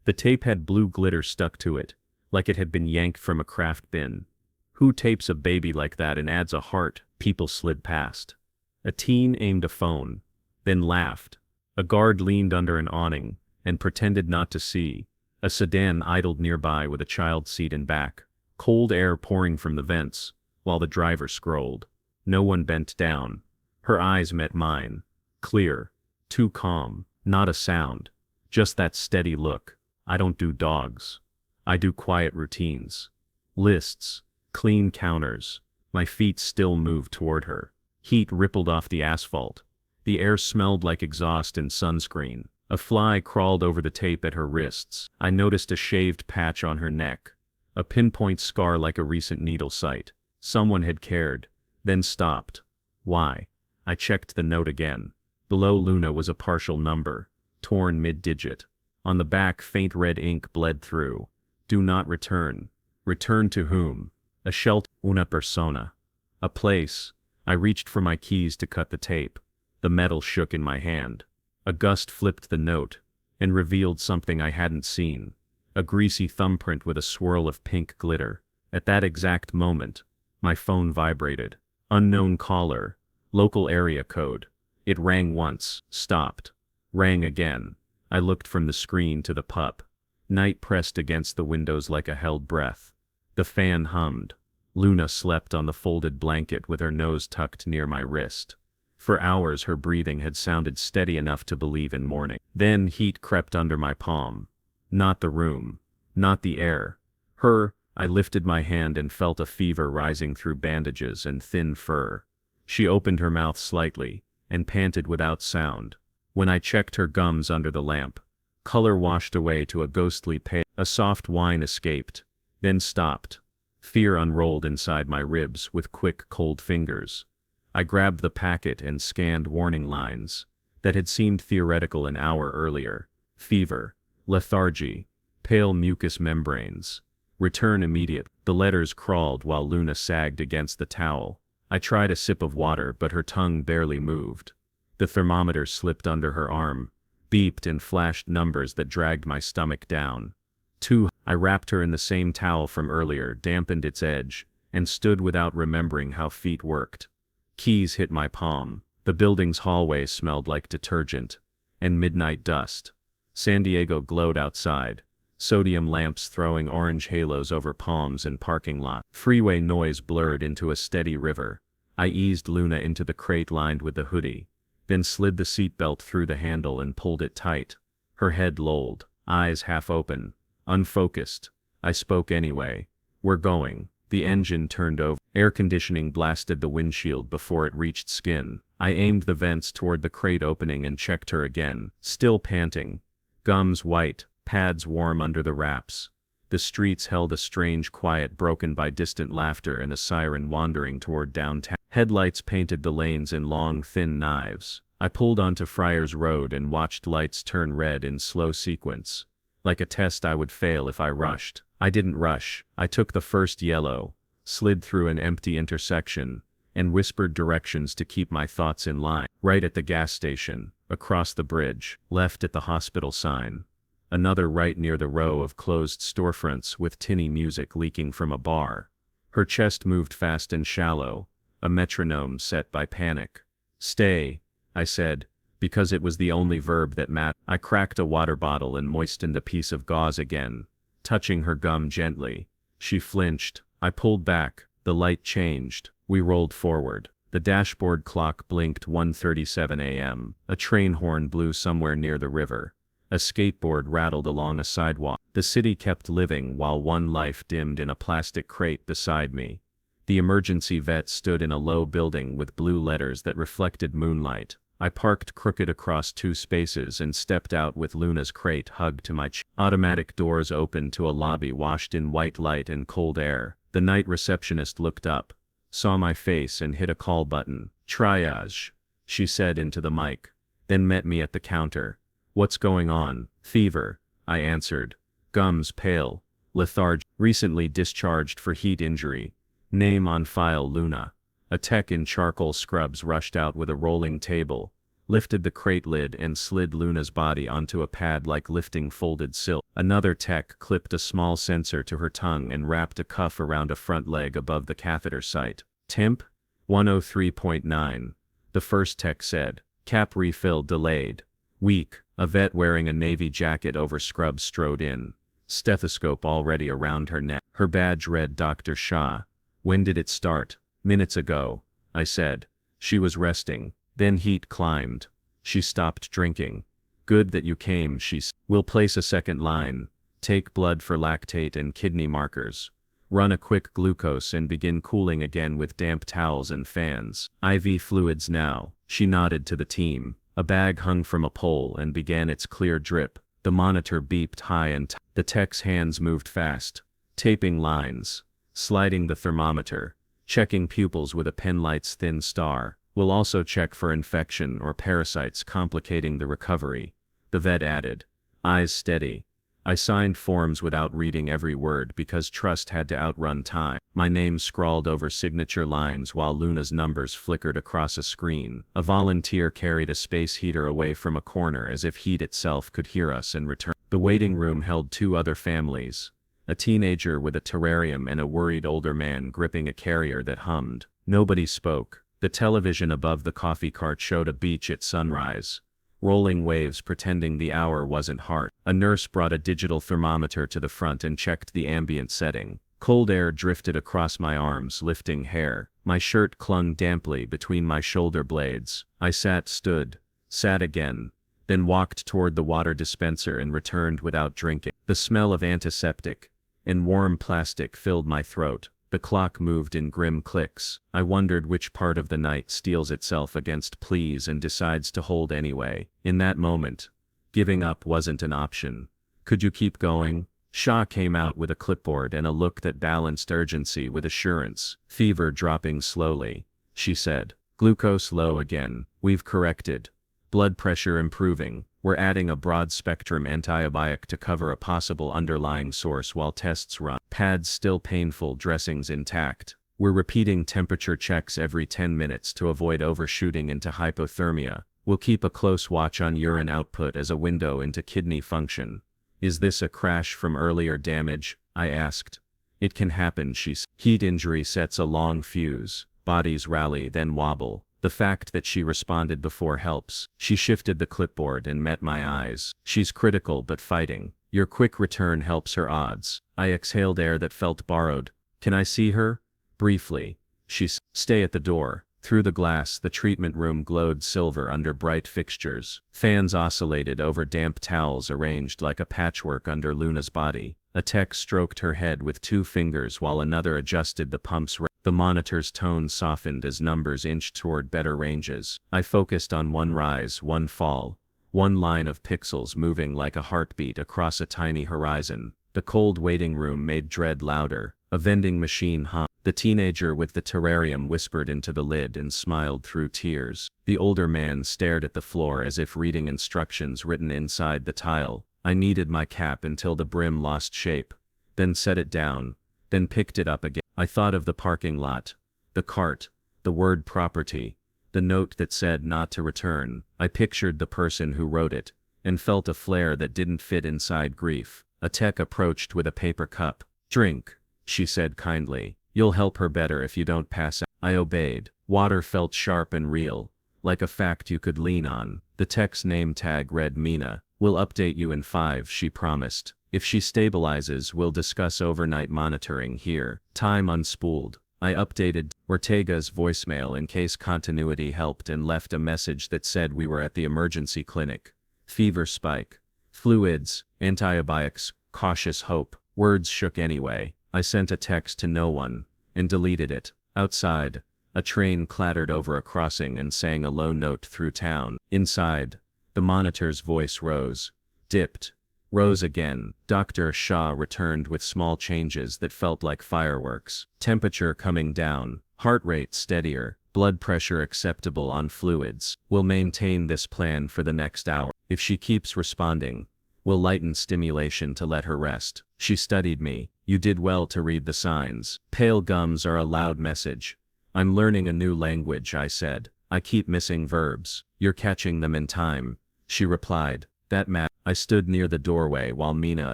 The tape had blue glitter stuck to it, like it had been yanked from a craft bin. Who tapes a baby like that and adds a heart? People slid past. A teen aimed a phone, then laughed. A guard leaned under an awning and pretended not to see. A sedan idled nearby with a child seat in back, cold air pouring from the vents, while the driver scrolled. No one bent down. Her eyes met mine. Clear. Too calm. Not a sound. Just that steady look. I don't do dogs. I do quiet routines. Lists. Clean counters. My feet still moved toward her. Heat rippled off the asphalt. The air smelled like exhaust and sunscreen. A fly crawled over the tape at her wrists. I noticed a shaved patch on her neck. A pinpoint scar like a recent needle site. Someone had cared, then stopped. Why? I checked the note again. Below Luna was a partial number, torn mid-digit. On the back, faint red ink bled through. Do not return. Return to whom? A shelter. Una persona. A place. I reached for my keys to cut the tape. The metal shook in my hand. A gust flipped the note, and revealed something I hadn't seen. A greasy thumbprint with a swirl of pink glitter. At that exact moment, my phone vibrated. Unknown caller. Local area code. It rang once, stopped. Rang again. I looked from the screen to the pup. Night pressed against the windows like a held breath. The fan hummed. Luna slept on the folded blanket with her nose tucked near my wrist. For hours her breathing had sounded steady enough to believe in morning. Then heat crept under my palm. Not the room. Not the air. Her. I lifted my hand and felt a fever rising through bandages and thin fur. She opened her mouth slightly, and panted without sound. When I checked her gums under the lamp, color washed away to a ghostly pale. A soft whine escaped, then stopped. Fear unrolled inside my ribs with quick, cold fingers. I grabbed the packet and scanned warning lines that had seemed theoretical an hour earlier. Fever, lethargy, pale mucous membranes. Return immediate. The letters crawled while Luna sagged against the towel. I tried a sip of water, but her tongue barely moved. The thermometer slipped under her arm, beeped and flashed numbers that dragged my stomach down. 2. I wrapped her in the same towel from earlier, dampened its edge, and stood without remembering how feet worked. Keys hit my palm. The building's hallway smelled like detergent and midnight dust. San Diego glowed outside, sodium lamps throwing orange halos over palms and parking lot. Freeway noise blurred into a steady river. I eased Luna into the crate lined with the hoodie, then slid the seatbelt through the handle and pulled it tight. Her head lolled, eyes half open, unfocused. I spoke anyway. We're going. The engine turned over. Air conditioning blasted the windshield before it reached skin. I aimed the vents toward the crate opening and checked her again, still panting. Gums white, pads warm under the wraps. The streets held a strange quiet broken by distant laughter and a siren wandering toward downtown. Headlights painted the lanes in long, thin knives. I pulled onto Friars Road and watched lights turn red in slow sequence. Like a test I would fail if I rushed. I didn't rush. I took the first yellow, slid through an empty intersection, and whispered directions to keep my thoughts in line. Right at the gas station, across the bridge, left at the hospital sign. Another right near the row of closed storefronts with tinny music leaking from a bar. Her chest moved fast and shallow, a metronome set by panic. Stay, I said, because it was the only verb that mattered. I cracked a water bottle and moistened a piece of gauze again, touching her gum gently. She flinched. I pulled back. The light changed. We rolled forward. The dashboard clock blinked 1:37 a.m. A train horn blew somewhere near the river. A skateboard rattled along a sidewalk. The city kept living while one life dimmed in a plastic crate beside me. The emergency vet stood in a low building with blue letters that reflected moonlight. I parked crooked across two spaces and stepped out with Luna's crate hugged to my chest. Automatic doors opened to a lobby washed in white light and cold air. The night receptionist looked up, saw my face and hit a call button. Triage, she said into the mic, then met me at the counter. What's going on? Fever, I answered. Gums pale, lethargic, recently discharged for heat injury. Name on file Luna. A tech in charcoal scrubs rushed out with a rolling table, lifted the crate lid and slid Luna's body onto a pad like lifting folded silk. Another tech clipped a small sensor to her tongue and wrapped a cuff around a front leg above the catheter site. Temp? 103.9, the first tech said. Cap refill delayed. Weak. A vet wearing a navy jacket over scrubs strode in, stethoscope already around her neck. Her badge read Dr. Shah. When did it start? Minutes ago, I said. She was resting. Then heat climbed. She stopped drinking. Good that you came, she said. We'll place a second line. Take blood for lactate and kidney markers. Run a quick glucose and begin cooling again with damp towels and fans. IV fluids now. She nodded to the team. A bag hung from a pole and began its clear drip. The monitor beeped high and the tech's hands moved fast, taping lines, sliding the thermometer, checking pupils with a penlight's thin star. We'll also check for infection or parasites complicating the recovery, the vet added, eyes steady. I signed forms without reading every word because trust had to outrun time. My name scrawled over signature lines while Luna's numbers flickered across a screen. A volunteer carried a space heater away from a corner as if heat itself could hear us and return. The waiting room held two other families, a teenager with a terrarium and a worried older man gripping a carrier that hummed. Nobody spoke. The television above the coffee cart showed a beach at sunrise. Rolling waves pretending the hour wasn't hard. A nurse brought a digital thermometer to the front and checked the ambient setting. Cold air drifted across my arms, lifting hair. My shirt clung damply between my shoulder blades. I stood, sat again, then walked toward the water dispenser and returned without drinking. The smell of antiseptic and warm plastic filled my throat. The clock moved in grim clicks. I wondered which part of the night steels itself against pleas and decides to hold anyway. In that moment, giving up wasn't an option. Could you keep going? Shah came out with a clipboard and a look that balanced urgency with assurance. Fever dropping slowly, she said. Glucose low again. We've corrected. Blood pressure improving. We're adding a broad-spectrum antibiotic to cover a possible underlying source while tests run. Pads still painful, dressings intact. We're repeating temperature checks every 10 minutes to avoid overshooting into hypothermia. We'll keep a close watch on urine output as a window into kidney function. Is this a crash from earlier damage? I asked. It can happen, she said. Heat injury sets a long fuse. Bodies rally then wobble. The fact that she responded before helps. She shifted the clipboard and met my eyes. She's critical but fighting. Your quick return helps her odds. I exhaled air that felt borrowed. Can I see her? Briefly. She said. Stay at the door. Through the glass, the treatment room glowed silver under bright fixtures. Fans oscillated over damp towels arranged like a patchwork under Luna's body. A tech stroked her head with 2 fingers while another adjusted the pump's rate. The monitor's tone softened as numbers inched toward better ranges. I focused on one rise, one fall, one line of pixels moving like a heartbeat across a tiny horizon. The cold waiting room made dread louder. A vending machine hummed. The teenager with the terrarium whispered into the lid and smiled through tears. The older man stared at the floor as if reading instructions written inside the tile. I kneaded my cap until the brim lost shape, then set it down, then picked it up again. I thought of the parking lot, the cart, the word property, the note that said not to return. I pictured the person who wrote it, and felt a flare that didn't fit inside grief. A tech approached with a paper cup. "Drink," she said kindly. "You'll help her better if you don't pass out." I obeyed. Water felt sharp and real, like a fact you could lean on. The tech's name tag read Mina. "We'll update you in 5, she promised. "If she stabilizes, we'll discuss overnight monitoring here." Time unspooled. I updated Ortega's voicemail in case continuity helped and left a message that said we were at the emergency clinic. Fever spike. Fluids, antibiotics, cautious hope. Words shook anyway. I sent a text to no one, and deleted it. Outside, a train clattered over a crossing and sang a low note through town. Inside, the monitor's voice rose, dipped, rose again. Dr. Shah returned with small changes that felt like fireworks. Temperature coming down, heart rate steadier, blood pressure acceptable on fluids. "We'll maintain this plan for the next hour. If she keeps responding, we'll lighten stimulation to let her rest." She studied me. "You did well to read the signs. Pale gums are a loud message." "I'm learning a new language," I said. "I keep missing verbs." "You're catching them in time," she replied. "That matters." I stood near the doorway while Mina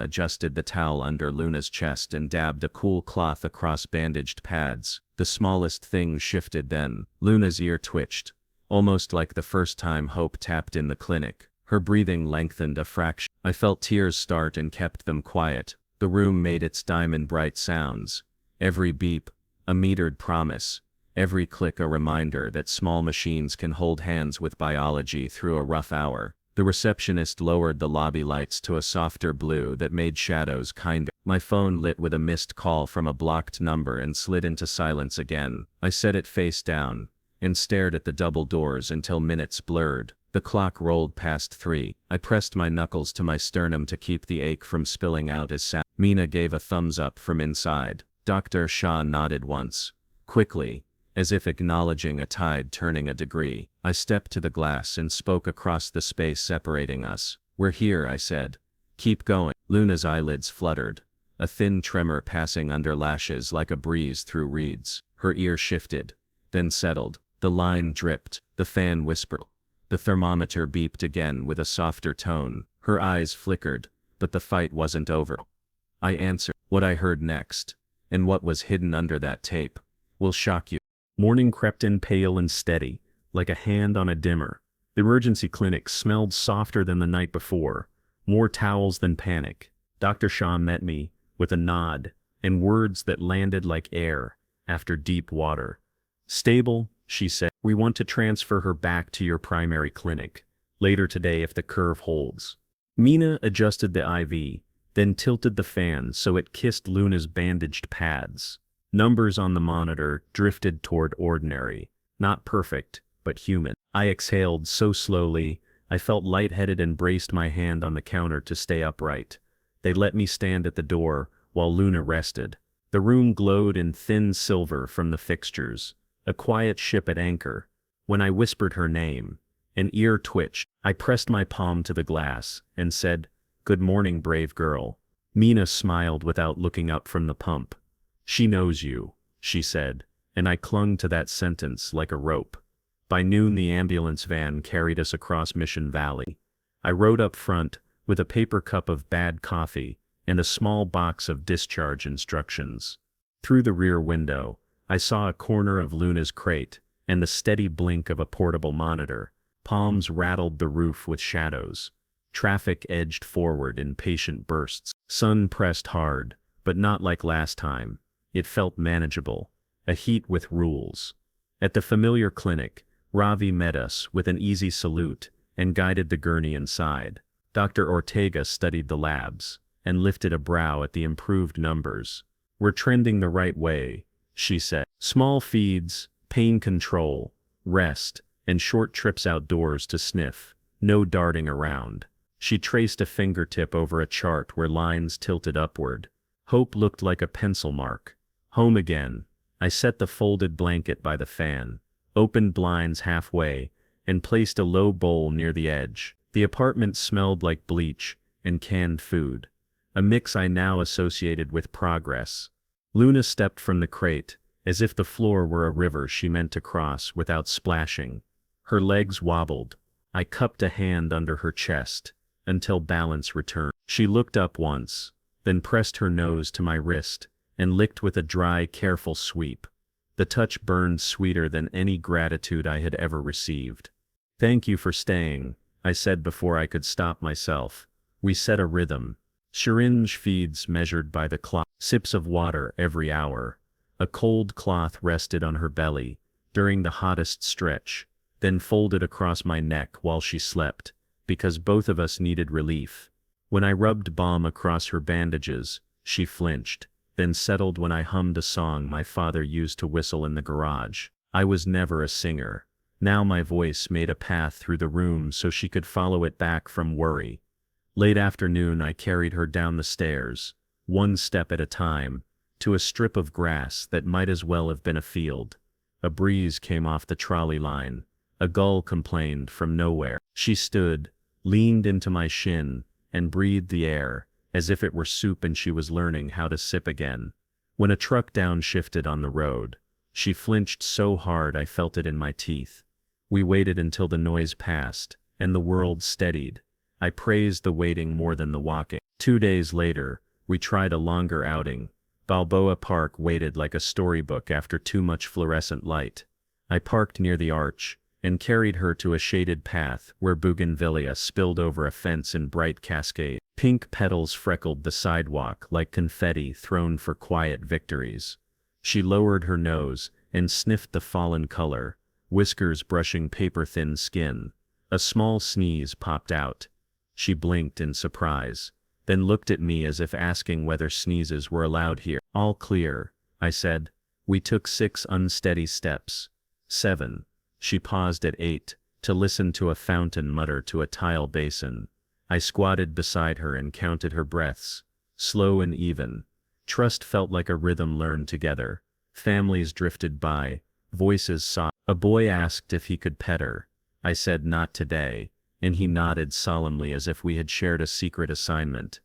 adjusted the towel under Luna's chest and dabbed a cool cloth across bandaged pads. The smallest thing shifted then. Luna's ear twitched, almost like the first time Hope tapped in the clinic. Her breathing lengthened a fraction. I felt tears start and kept them quiet. The room made its diamond-bright sounds. Every beep, a metered promise. Every click a reminder that small machines can hold hands with biology through a rough hour. The receptionist lowered the lobby lights to a softer blue that made shadows kinder. My phone lit with a missed call from a blocked number and slid into silence again. I set it face down, and stared at the double doors until minutes blurred. The clock rolled past 3. I pressed my knuckles to my sternum to keep the ache from spilling out as sound. Mina gave a thumbs up from inside. Dr. Shah nodded once, quickly, as if acknowledging a tide turning a degree. I stepped to the glass and spoke across the space separating us. "We're here," I said. "Keep going." Luna's eyelids fluttered, a thin tremor passing under lashes like a breeze through reeds. Her ear shifted, then settled. The line dripped. The fan whispered. The thermometer beeped again with a softer tone. Her eyes flickered, but the fight wasn't over. I answered. What I heard next, and what was hidden under that tape, will shock you. Morning crept in pale and steady, like a hand on a dimmer. The emergency clinic smelled softer than the night before, more towels than panic. Dr. Shah met me with a nod and words that landed like air after deep water. "Stable," she said. "We want to transfer her back to your primary clinic later today if the curve holds." Mina adjusted the IV, then tilted the fan so it kissed Luna's bandaged pads. Numbers on the monitor drifted toward ordinary, not perfect, but human. I exhaled so slowly, I felt lightheaded and braced my hand on the counter to stay upright. They let me stand at the door while Luna rested. The room glowed in thin silver from the fixtures, a quiet ship at anchor. When I whispered her name, an ear twitched. I pressed my palm to the glass and said, "Good morning, brave girl." Mina smiled without looking up from the pump. "She knows you," she said, and I clung to that sentence like a rope. By noon the ambulance van carried us across Mission Valley. I rode up front with a paper cup of bad coffee and a small box of discharge instructions. Through the rear window, I saw a corner of Luna's crate and the steady blink of a portable monitor. Palms rattled the roof with shadows. Traffic edged forward in patient bursts. Sun pressed hard, but not like last time. It felt manageable, a heat with rules. At the familiar clinic, Ravi met us with an easy salute and guided the gurney inside. Dr. Ortega studied the labs and lifted a brow at the improved numbers. "We're trending the right way," she said. "Small feeds, pain control, rest, and short trips outdoors to sniff. No darting around." She traced a fingertip over a chart where lines tilted upward. Hope looked like a pencil mark. Home again. I set the folded blanket by the fan, opened blinds halfway, and placed a low bowl near the edge. The apartment smelled like bleach and canned food, a mix I now associated with progress. Luna stepped from the crate, as if the floor were a river she meant to cross without splashing. Her legs wobbled. I cupped a hand under her chest, until balance returned. She looked up once, then pressed her nose to my wrist, and licked with a dry, careful sweep. The touch burned sweeter than any gratitude I had ever received. "Thank you for staying," I said before I could stop myself. We set a rhythm. Syringe feeds measured by the clock, sips of water every hour. A cold cloth rested on her belly during the hottest stretch, then folded across my neck while she slept, because both of us needed relief. When I rubbed balm across her bandages, she flinched, then settled when I hummed a song my father used to whistle in the garage. I was never a singer. Now my voice made a path through the room so she could follow it back from worry. Late afternoon I carried her down the stairs, one step at a time, to a strip of grass that might as well have been a field. A breeze came off the trolley line. A gull complained from nowhere. She stood, leaned into my shin, and breathed the air, as if it were soup and she was learning how to sip again. When a truck downshifted on the road, she flinched so hard I felt it in my teeth. We waited until the noise passed, and the world steadied. I praised the waiting more than the walking. 2 days later, we tried a longer outing. Balboa Park waited like a storybook after too much fluorescent light. I parked near the arch, and carried her to a shaded path where bougainvillea spilled over a fence in bright cascade. Pink petals freckled the sidewalk like confetti thrown for quiet victories. She lowered her nose and sniffed the fallen color, whiskers brushing paper-thin skin. A small sneeze popped out. She blinked in surprise, then looked at me as if asking whether sneezes were allowed here. "All clear," I said. We took 6 unsteady steps. 7. She paused at 8, to listen to a fountain mutter to a tile basin. I squatted beside her and counted her breaths, slow and even. Trust felt like a rhythm learned together. Families drifted by, voices sobbed. A boy asked if he could pet her. I said not today, and he nodded solemnly as if we had shared a secret assignment.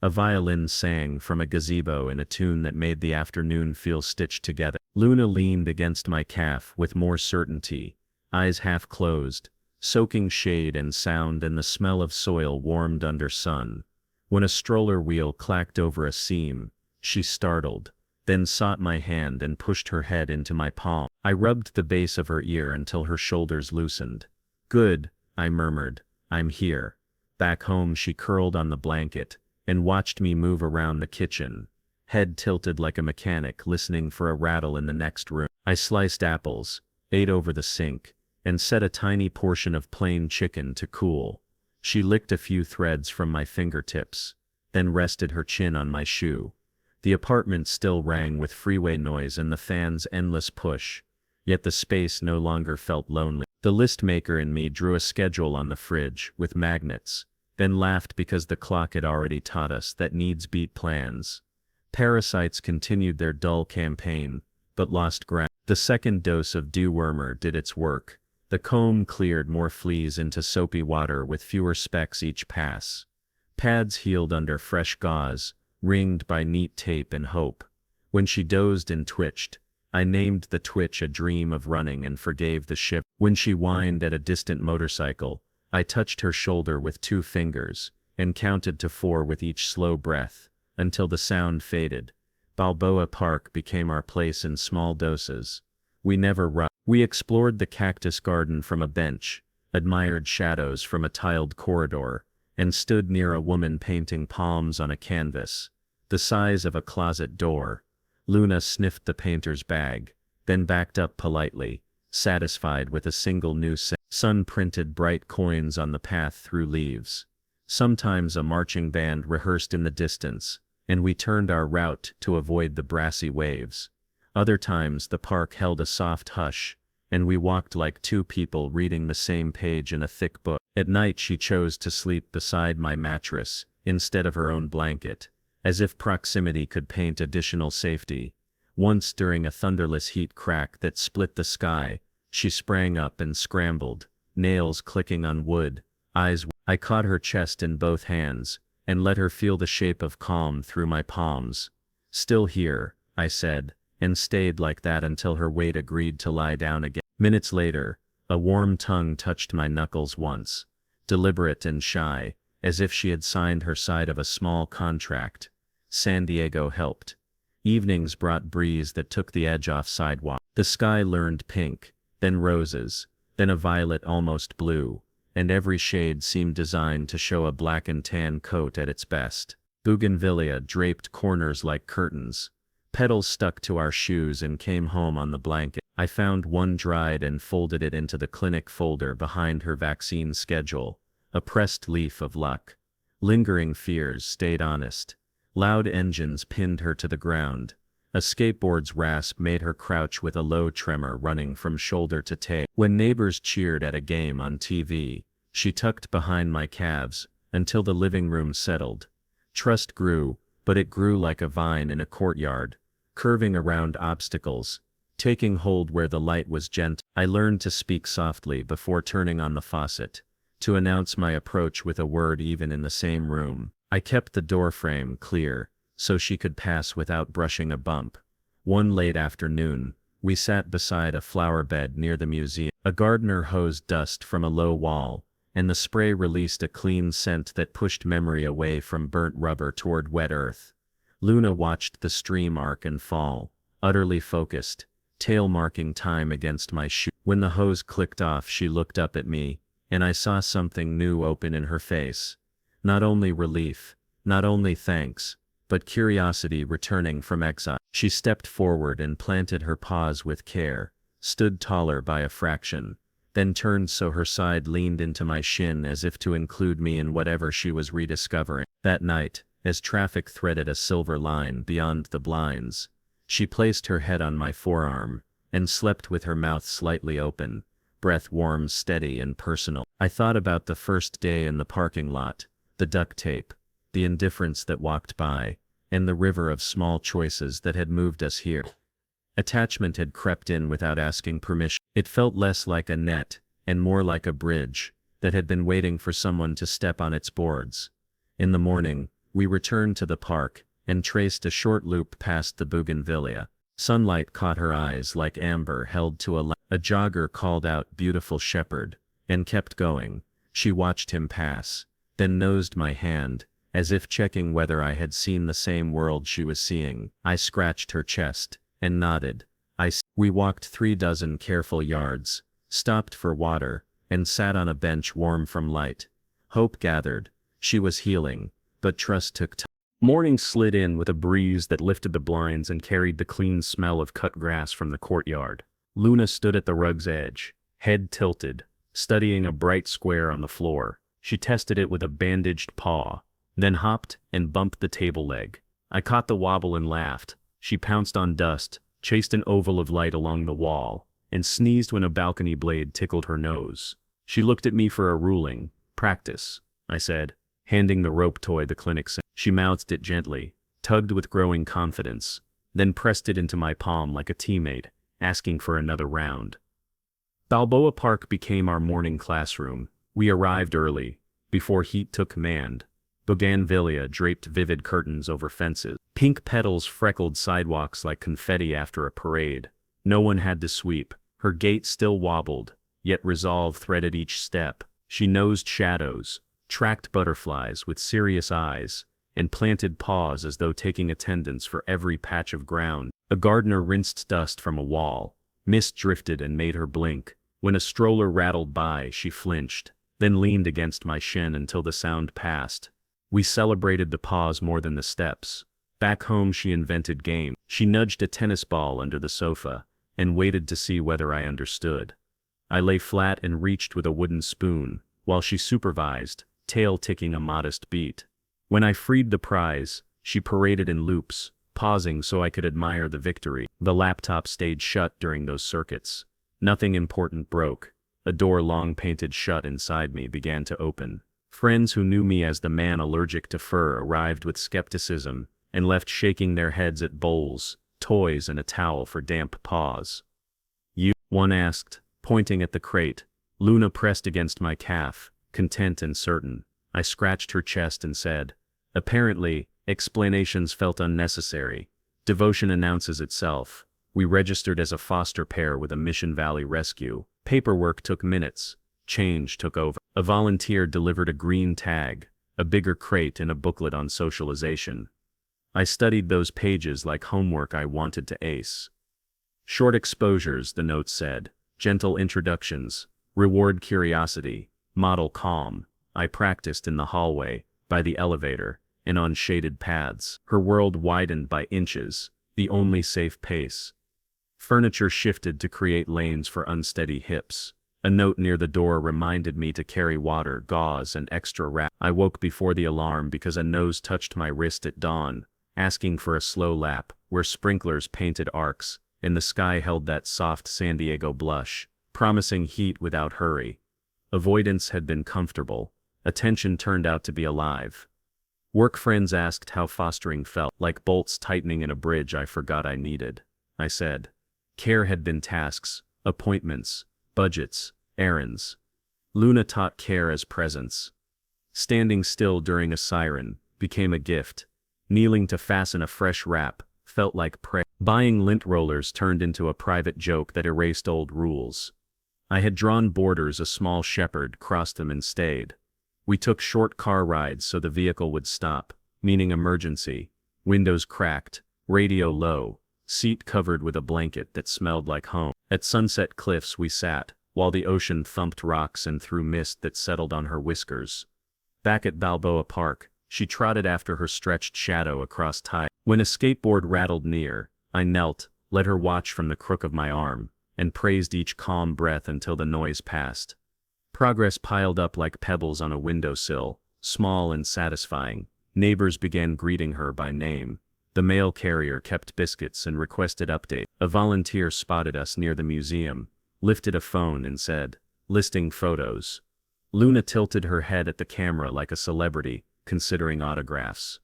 A violin sang from a gazebo in a tune that made the afternoon feel stitched together. Luna leaned against my calf with more certainty, eyes half closed, soaking shade and sound, and the smell of soil warmed under sun. When a stroller wheel clacked over a seam, she startled, then sought my hand and pushed her head into my palm. I rubbed the base of her ear until her shoulders loosened. "Good," I murmured. "I'm here." Back home she curled on the blanket, and watched me move around the kitchen, head tilted like a mechanic listening for a rattle in the next room. I sliced apples, ate over the sink, and set a tiny portion of plain chicken to cool. She licked a few threads from my fingertips, then rested her chin on my shoe. The apartment still rang with freeway noise and the fan's endless push, yet the space no longer felt lonely. The list maker in me drew a schedule on the fridge with magnets, then laughed because the clock had already taught us that needs beat plans. Parasites continued their dull campaign, but lost ground. The second dose of dewormer did its work. The comb cleared more fleas into soapy water with fewer specks each pass. Pads healed under fresh gauze, ringed by neat tape and hope. When she dozed and twitched, I named the twitch a dream of running and forgave the ship. When she whined at a distant motorcycle, I touched her shoulder with 2 fingers, and counted to 4 with each slow breath, until the sound faded. Balboa Park became our place in small doses. We never rushed. We explored the cactus garden from a bench, admired shadows from a tiled corridor, and stood near a woman painting palms on a canvas, the size of a closet door. Luna sniffed the painter's bag, then backed up politely, satisfied with a single new sun printed bright coins on the path through leaves. Sometimes a marching band rehearsed in the distance, and we turned our route to avoid the brassy waves. Other times the park held a soft hush, and we walked like two people reading the same page in a thick book. At night she chose to sleep beside my mattress, instead of her own blanket, as if proximity could paint additional safety. Once during a thunderless heat crack that split the sky, she sprang up and scrambled, nails clicking on wood, eyes. I caught her chest in both hands, and let her feel the shape of calm through my palms. "Still here," I said, and stayed like that until her weight agreed to lie down again. Minutes later, a warm tongue touched my knuckles once, deliberate and shy, as if she had signed her side of a small contract. San Diego helped. Evenings brought breeze that took the edge off sidewalk. The sky learned pink, then roses, then a violet almost blue, and every shade seemed designed to show a black and tan coat at its best. Bougainvillea draped corners like curtains. Petals stuck to our shoes and came home on the blanket. I found one dried and folded it into the clinic folder behind her vaccine schedule, a pressed leaf of luck. Lingering fears stayed honest. Loud engines pinned her to the ground. A skateboard's rasp made her crouch with a low tremor running from shoulder to tail. When neighbors cheered at a game on TV, she tucked behind my calves until the living room settled. Trust grew, but it grew like a vine in a courtyard, curving around obstacles, taking hold where the light was gentle. I learned to speak softly before turning on the faucet, to announce my approach with a word even in the same room. I kept the doorframe clear, so she could pass without brushing a bump. One late afternoon, we sat beside a flower bed near the museum. A gardener hosed dust from a low wall, and the spray released a clean scent that pushed memory away from burnt rubber toward wet earth. Luna watched the stream arc and fall, utterly focused, tail marking time against my shoe. When the hose clicked off, she looked up at me, and I saw something new open in her face. Not only relief, not only thanks, but curiosity returning from exile. She stepped forward and planted her paws with care, stood taller by a fraction, then turned so her side leaned into my shin as if to include me in whatever she was rediscovering. That night, as traffic threaded a silver line beyond the blinds, she placed her head on my forearm, and slept with her mouth slightly open, breath warm, steady, and personal. I thought about the first day in the parking lot, the duct tape, the indifference that walked by, and the river of small choices that had moved us here. Attachment had crept in without asking permission. It felt less like a net, and more like a bridge, that had been waiting for someone to step on its boards. In the morning, we returned to the park, and traced a short loop past the bougainvillea. Sunlight caught her eyes like amber held to a lamp. A jogger called out "Beautiful Shepherd," and kept going. She watched him pass, then nosed my hand, as if checking whether I had seen the same world she was seeing. I scratched her chest, and nodded. We walked 36 careful yards, stopped for water, and sat on a bench warm from light. Hope gathered. She was healing, but trust took time. Morning slid in with a breeze that lifted the blinds and carried the clean smell of cut grass from the courtyard. Luna stood at the rug's edge, head tilted, studying a bright square on the floor. She tested it with a bandaged paw, then hopped and bumped the table leg. I caught the wobble and laughed. She pounced on dust, chased an oval of light along the wall, and sneezed when a balcony blade tickled her nose. She looked at me for a ruling. "Practice," I said, handing the rope toy the clinic sent. She mouthed it gently, tugged with growing confidence, then pressed it into my palm like a teammate, asking for another round. Balboa Park became our morning classroom. We arrived early, before heat took command. Bougainvillea draped vivid curtains over fences. Pink petals freckled sidewalks like confetti after a parade. No one had to sweep. Her gait still wobbled, yet resolve threaded each step. She nosed shadows, tracked butterflies with serious eyes, and planted paws as though taking attendance for every patch of ground. A gardener rinsed dust from a wall. Mist drifted and made her blink. When a stroller rattled by, she flinched, then leaned against my shin until the sound passed. We celebrated the pause more than the steps. Back home she invented game. She nudged a tennis ball under the sofa, and waited to see whether I understood. I lay flat and reached with a wooden spoon, while she supervised, tail ticking a modest beat. When I freed the prize, she paraded in loops, pausing so I could admire the victory. The laptop stayed shut during those circuits. Nothing important broke. A door long painted shut inside me began to open. Friends who knew me as the man allergic to fur arrived with skepticism and left shaking their heads at bowls, toys and a towel for damp paws. "You?" one asked, pointing at the crate. Luna pressed against my calf, content and certain. I scratched her chest and said, "Apparently, explanations felt unnecessary. Devotion announces itself. We registered as a foster pair with a Mission Valley rescue. Paperwork took minutes. Change took over. A volunteer delivered a green tag, a bigger crate and a booklet on socialization. I studied those pages like homework I wanted to ace. Short exposures, the note said. Gentle introductions. Reward curiosity. Model calm. I practiced in the hallway, by the elevator, and on shaded paths. Her world widened by inches, the only safe pace. Furniture shifted to create lanes for unsteady hips. A note near the door reminded me to carry water, gauze, and extra wrap. I woke before the alarm because a nose touched my wrist at dawn, asking for a slow lap, where sprinklers painted arcs, and the sky held that soft San Diego blush, promising heat without hurry. Avoidance had been comfortable. Attention turned out to be alive. Work friends asked how fostering felt, like bolts tightening in a bridge I forgot I needed. I said. Care had been tasks, appointments, budgets, errands. Luna taught care as presence. Standing still during a siren became a gift. Kneeling to fasten a fresh wrap felt like prayer. Buying lint rollers turned into a private joke that erased old rules. I had drawn borders a small shepherd crossed them and stayed. We took short car rides so the vehicle would stop, meaning emergency. Windows cracked, radio low, seat covered with a blanket that smelled like home. At Sunset Cliffs we sat, while the ocean thumped rocks and threw mist that settled on her whiskers. Back at Balboa Park, she trotted after her stretched shadow across tide. When a skateboard rattled near, I knelt, let her watch from the crook of my arm, and praised each calm breath until the noise passed. Progress piled up like pebbles on a windowsill, small and satisfying. Neighbors began greeting her by name. The mail carrier kept biscuits and requested updates. A volunteer spotted us near the museum, lifted a phone and said, "Listing photos." Luna tilted her head at the camera like a celebrity, considering autographs.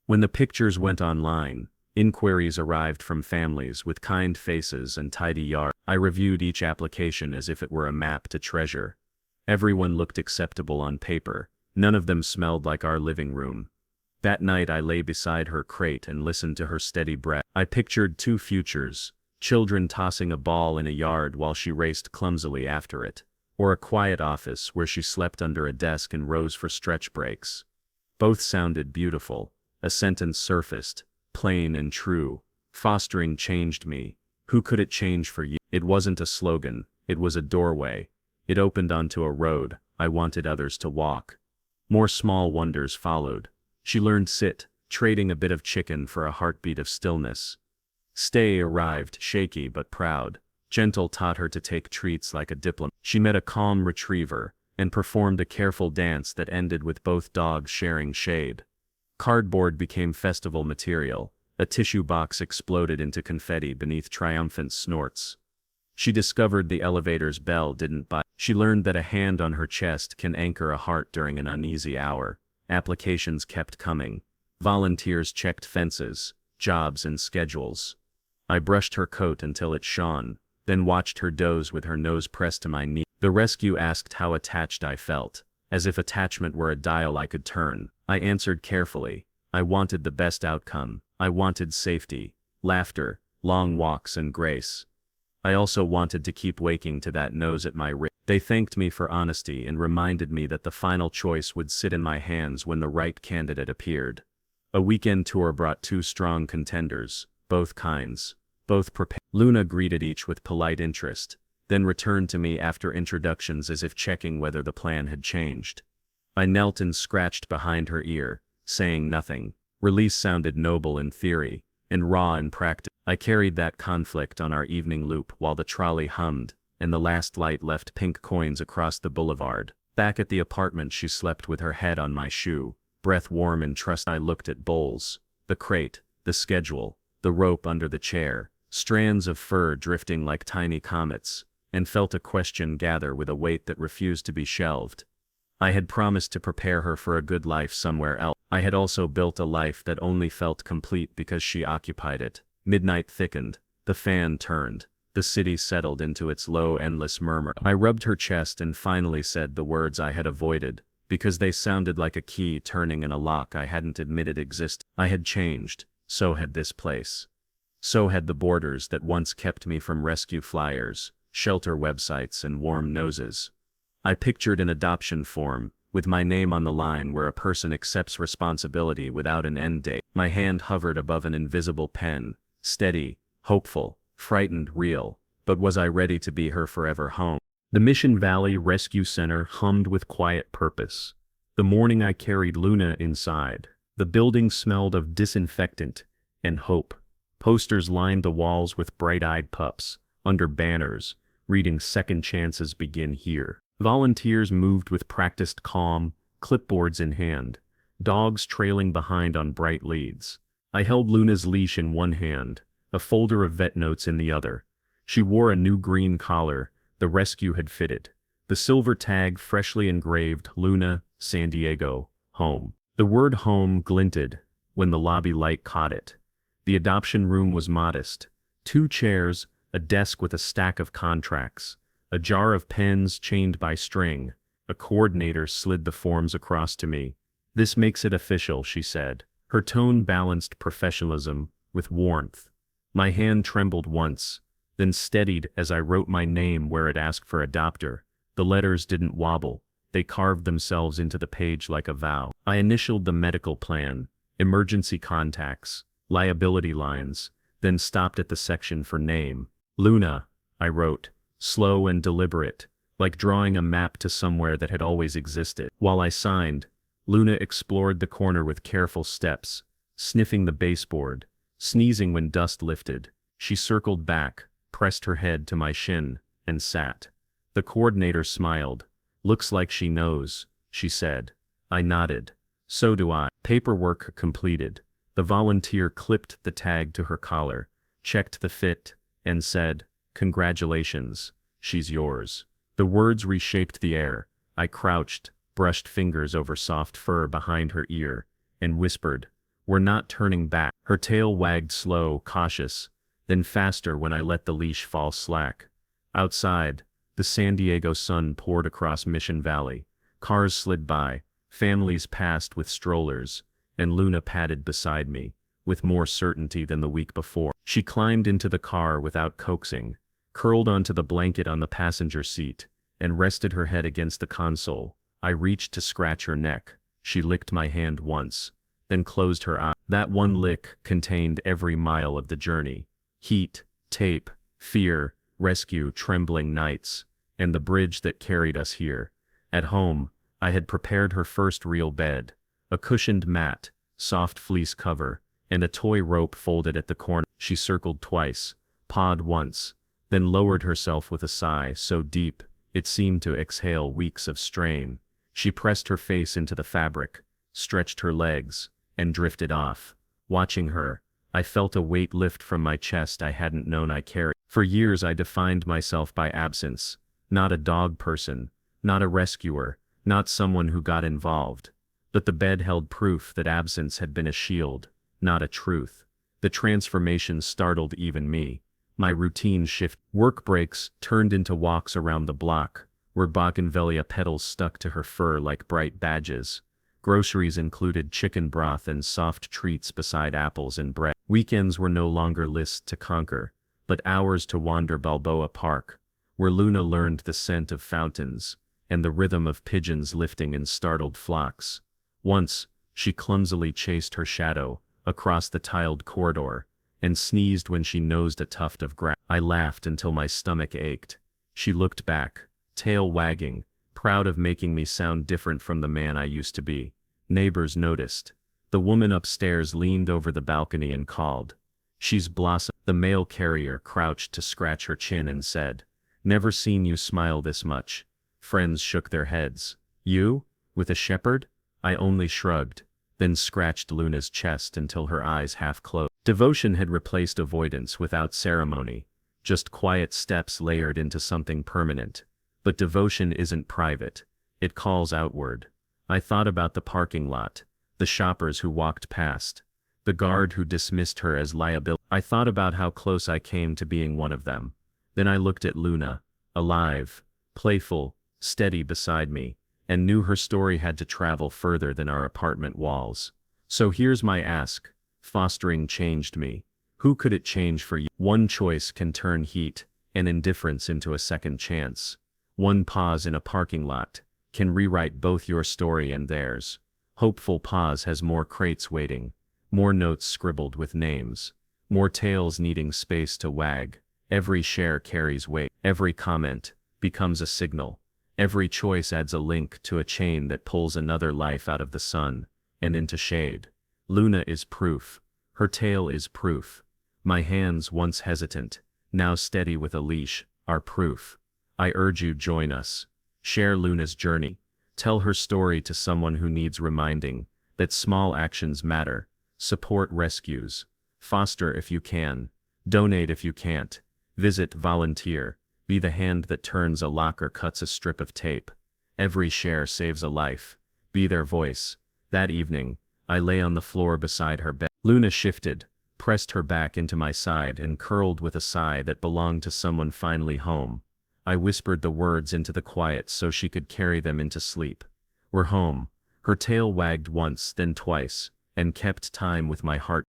When the pictures went online, inquiries arrived from families with kind faces and tidy yards. I reviewed each application as if it were a map to treasure. Everyone looked acceptable on paper. None of them smelled like our living room. That night I lay beside her crate and listened to her steady breath. I pictured two futures, children tossing a ball in a yard while she raced clumsily after it, or a quiet office where she slept under a desk and rose for stretch breaks. Both sounded beautiful. A sentence surfaced, plain and true. Fostering changed me. Who could it change for you? It wasn't a slogan, it was a doorway. It opened onto a road I wanted others to walk. More small wonders followed. She learned sit, trading a bit of chicken for a heartbeat of stillness. Stay arrived, shaky but proud. Gentle taught her to take treats like a diplomat. She met a calm retriever, and performed a careful dance that ended with both dogs sharing shade. Cardboard became festival material. A tissue box exploded into confetti beneath triumphant snorts. She discovered the elevator's bell didn't bite. She learned that a hand on her chest can anchor a heart during an uneasy hour. Applications kept coming. Volunteers checked fences, jobs and schedules. I brushed her coat until it shone, then watched her doze with her nose pressed to my knee. The rescue asked how attached I felt, as if attachment were a dial I could turn. I answered carefully. I wanted the best outcome. I wanted safety, laughter, long walks and grace. I also wanted to keep waking to that nose at my wrist. They thanked me for honesty and reminded me that the final choice would sit in my hands when the right candidate appeared. A weekend tour brought two strong contenders, both kinds, both prepared. Luna greeted each with polite interest, then returned to me after introductions as if checking whether the plan had changed. I knelt and scratched behind her ear, saying nothing. Release sounded noble in theory, and raw in practice. I carried that conflict on our evening loop while the trolley hummed, and the last light left pink coins across the boulevard. Back at the apartment she slept with her head on my shoe, breath warm and trust. I looked at bowls, the crate, the schedule, the rope under the chair, strands of fur drifting like tiny comets, and felt a question gather with a weight that refused to be shelved. I had promised to prepare her for a good life somewhere else. I had also built a life that only felt complete because she occupied it. Midnight thickened, the fan turned, the city settled into its low, endless murmur. I rubbed her chest and finally said the words I had avoided, because they sounded like a key turning in a lock I hadn't admitted existed. I had changed, so had this place. So had the borders that once kept me from rescue flyers, shelter websites, and warm noses. I pictured an adoption form, with my name on the line where a person accepts responsibility without an end date. My hand hovered above an invisible pen, steady, hopeful, frightened, real, but was I ready to be her forever home? The Mission Valley Rescue Center hummed with quiet purpose. The morning I carried Luna inside, the building smelled of disinfectant and hope. Posters lined the walls with bright-eyed pups, under banners, reading "Second Chances Begin Here." Volunteers moved with practiced calm, clipboards in hand, dogs trailing behind on bright leads. I held Luna's leash in one hand, a folder of vet notes in the other. She wore a new green collar the rescue had fitted, the silver tag freshly engraved, Luna, San Diego, home. The word home glinted when the lobby light caught it. The adoption room was modest. 2 chairs, a desk with a stack of contracts, a jar of pens chained by string. A coordinator slid the forms across to me. "This makes it official," she said. Her tone balanced professionalism with warmth. My hand trembled once, then steadied as I wrote my name where it asked for adopter. The letters didn't wobble, they carved themselves into the page like a vow. I initialed the medical plan, emergency contacts, liability lines, then stopped at the section for name. "Luna," I wrote, slow and deliberate, like drawing a map to somewhere that had always existed. While I signed, Luna explored the corner with careful steps, sniffing the baseboard, sneezing when dust lifted. She circled back, pressed her head to my shin, and sat. The coordinator smiled. "Looks like she knows," she said. I nodded. "So do I." Paperwork completed. The volunteer clipped the tag to her collar, checked the fit, and said, "Congratulations, she's yours." The words reshaped the air. I crouched, brushed fingers over soft fur behind her ear, and whispered, "We're not turning back." Her tail wagged slow, cautious, then faster when I let the leash fall slack. Outside, the San Diego sun poured across Mission Valley. Cars slid by, families passed with strollers, and Luna padded beside me, with more certainty than the week before. She climbed into the car without coaxing, curled onto the blanket on the passenger seat, and rested her head against the console. I reached to scratch her neck. She licked my hand once, then closed her eyes. That one lick contained every mile of the journey. Heat, tape, fear, rescue, trembling nights, and the bridge that carried us here. At home, I had prepared her first real bed, a cushioned mat, soft fleece cover, and a toy rope folded at the corner. She circled twice, pawed once, then lowered herself with a sigh so deep it seemed to exhale weeks of strain. She pressed her face into the fabric, stretched her legs, and drifted off. Watching her, I felt a weight lift from my chest I hadn't known I carried. For years I defined myself by absence, not a dog person, not a rescuer, not someone who got involved. But the bed held proof that absence had been a shield, not a truth. The transformation startled even me. My routine shifted. Work breaks turned into walks around the block, where bougainvillea petals stuck to her fur like bright badges. Groceries included chicken broth and soft treats beside apples and bread. Weekends were no longer lists to conquer, but hours to wander Balboa Park, where Luna learned the scent of fountains, and the rhythm of pigeons lifting in startled flocks. Once, she clumsily chased her shadow across the tiled corridor, and sneezed when she nosed a tuft of grass. I laughed until my stomach ached. She looked back, tail wagging, proud of making me sound different from the man I used to be. Neighbors noticed. The woman upstairs leaned over the balcony and called, "She's Blossom." The mail carrier crouched to scratch her chin and said, "Never seen you smile this much." Friends shook their heads. "You? With a shepherd?" I only shrugged, then scratched Luna's chest until her eyes half closed. Devotion had replaced avoidance without ceremony. just quiet steps layered into something permanent. But devotion isn't private. It calls outward. I thought about the parking lot, the shoppers who walked past, the guard who dismissed her as liability. I thought about how close I came to being one of them. Then I looked at Luna, alive, playful, steady beside me, and knew her story had to travel further than our apartment walls. So here's my ask. Fostering changed me. Who could it change for you? One choice can turn heat and indifference into a second chance. One pause in a parking lot can rewrite both your story and theirs. Hopeful pause has more crates waiting, more notes scribbled with names, more tails needing space to wag. Every share carries weight. Every comment becomes a signal. Every choice adds a link to a chain that pulls another life out of the sun and into shade. Luna is proof. Her tale is proof. My hands, once hesitant, now steady with a leash, are proof. I urge you, join us. Share Luna's journey. Tell her story to someone who needs reminding that small actions matter. Support rescues. Foster if you can. Donate if you can't. Visit, volunteer. Be the hand that turns a lock or cuts a strip of tape. Every share saves a life. Be their voice. That evening, I lay on the floor beside her bed. Luna shifted, pressed her back into my side and curled with a sigh that belonged to someone finally home. I whispered the words into the quiet so she could carry them into sleep. We're home. Her tail wagged once, then twice, and kept time with my heart.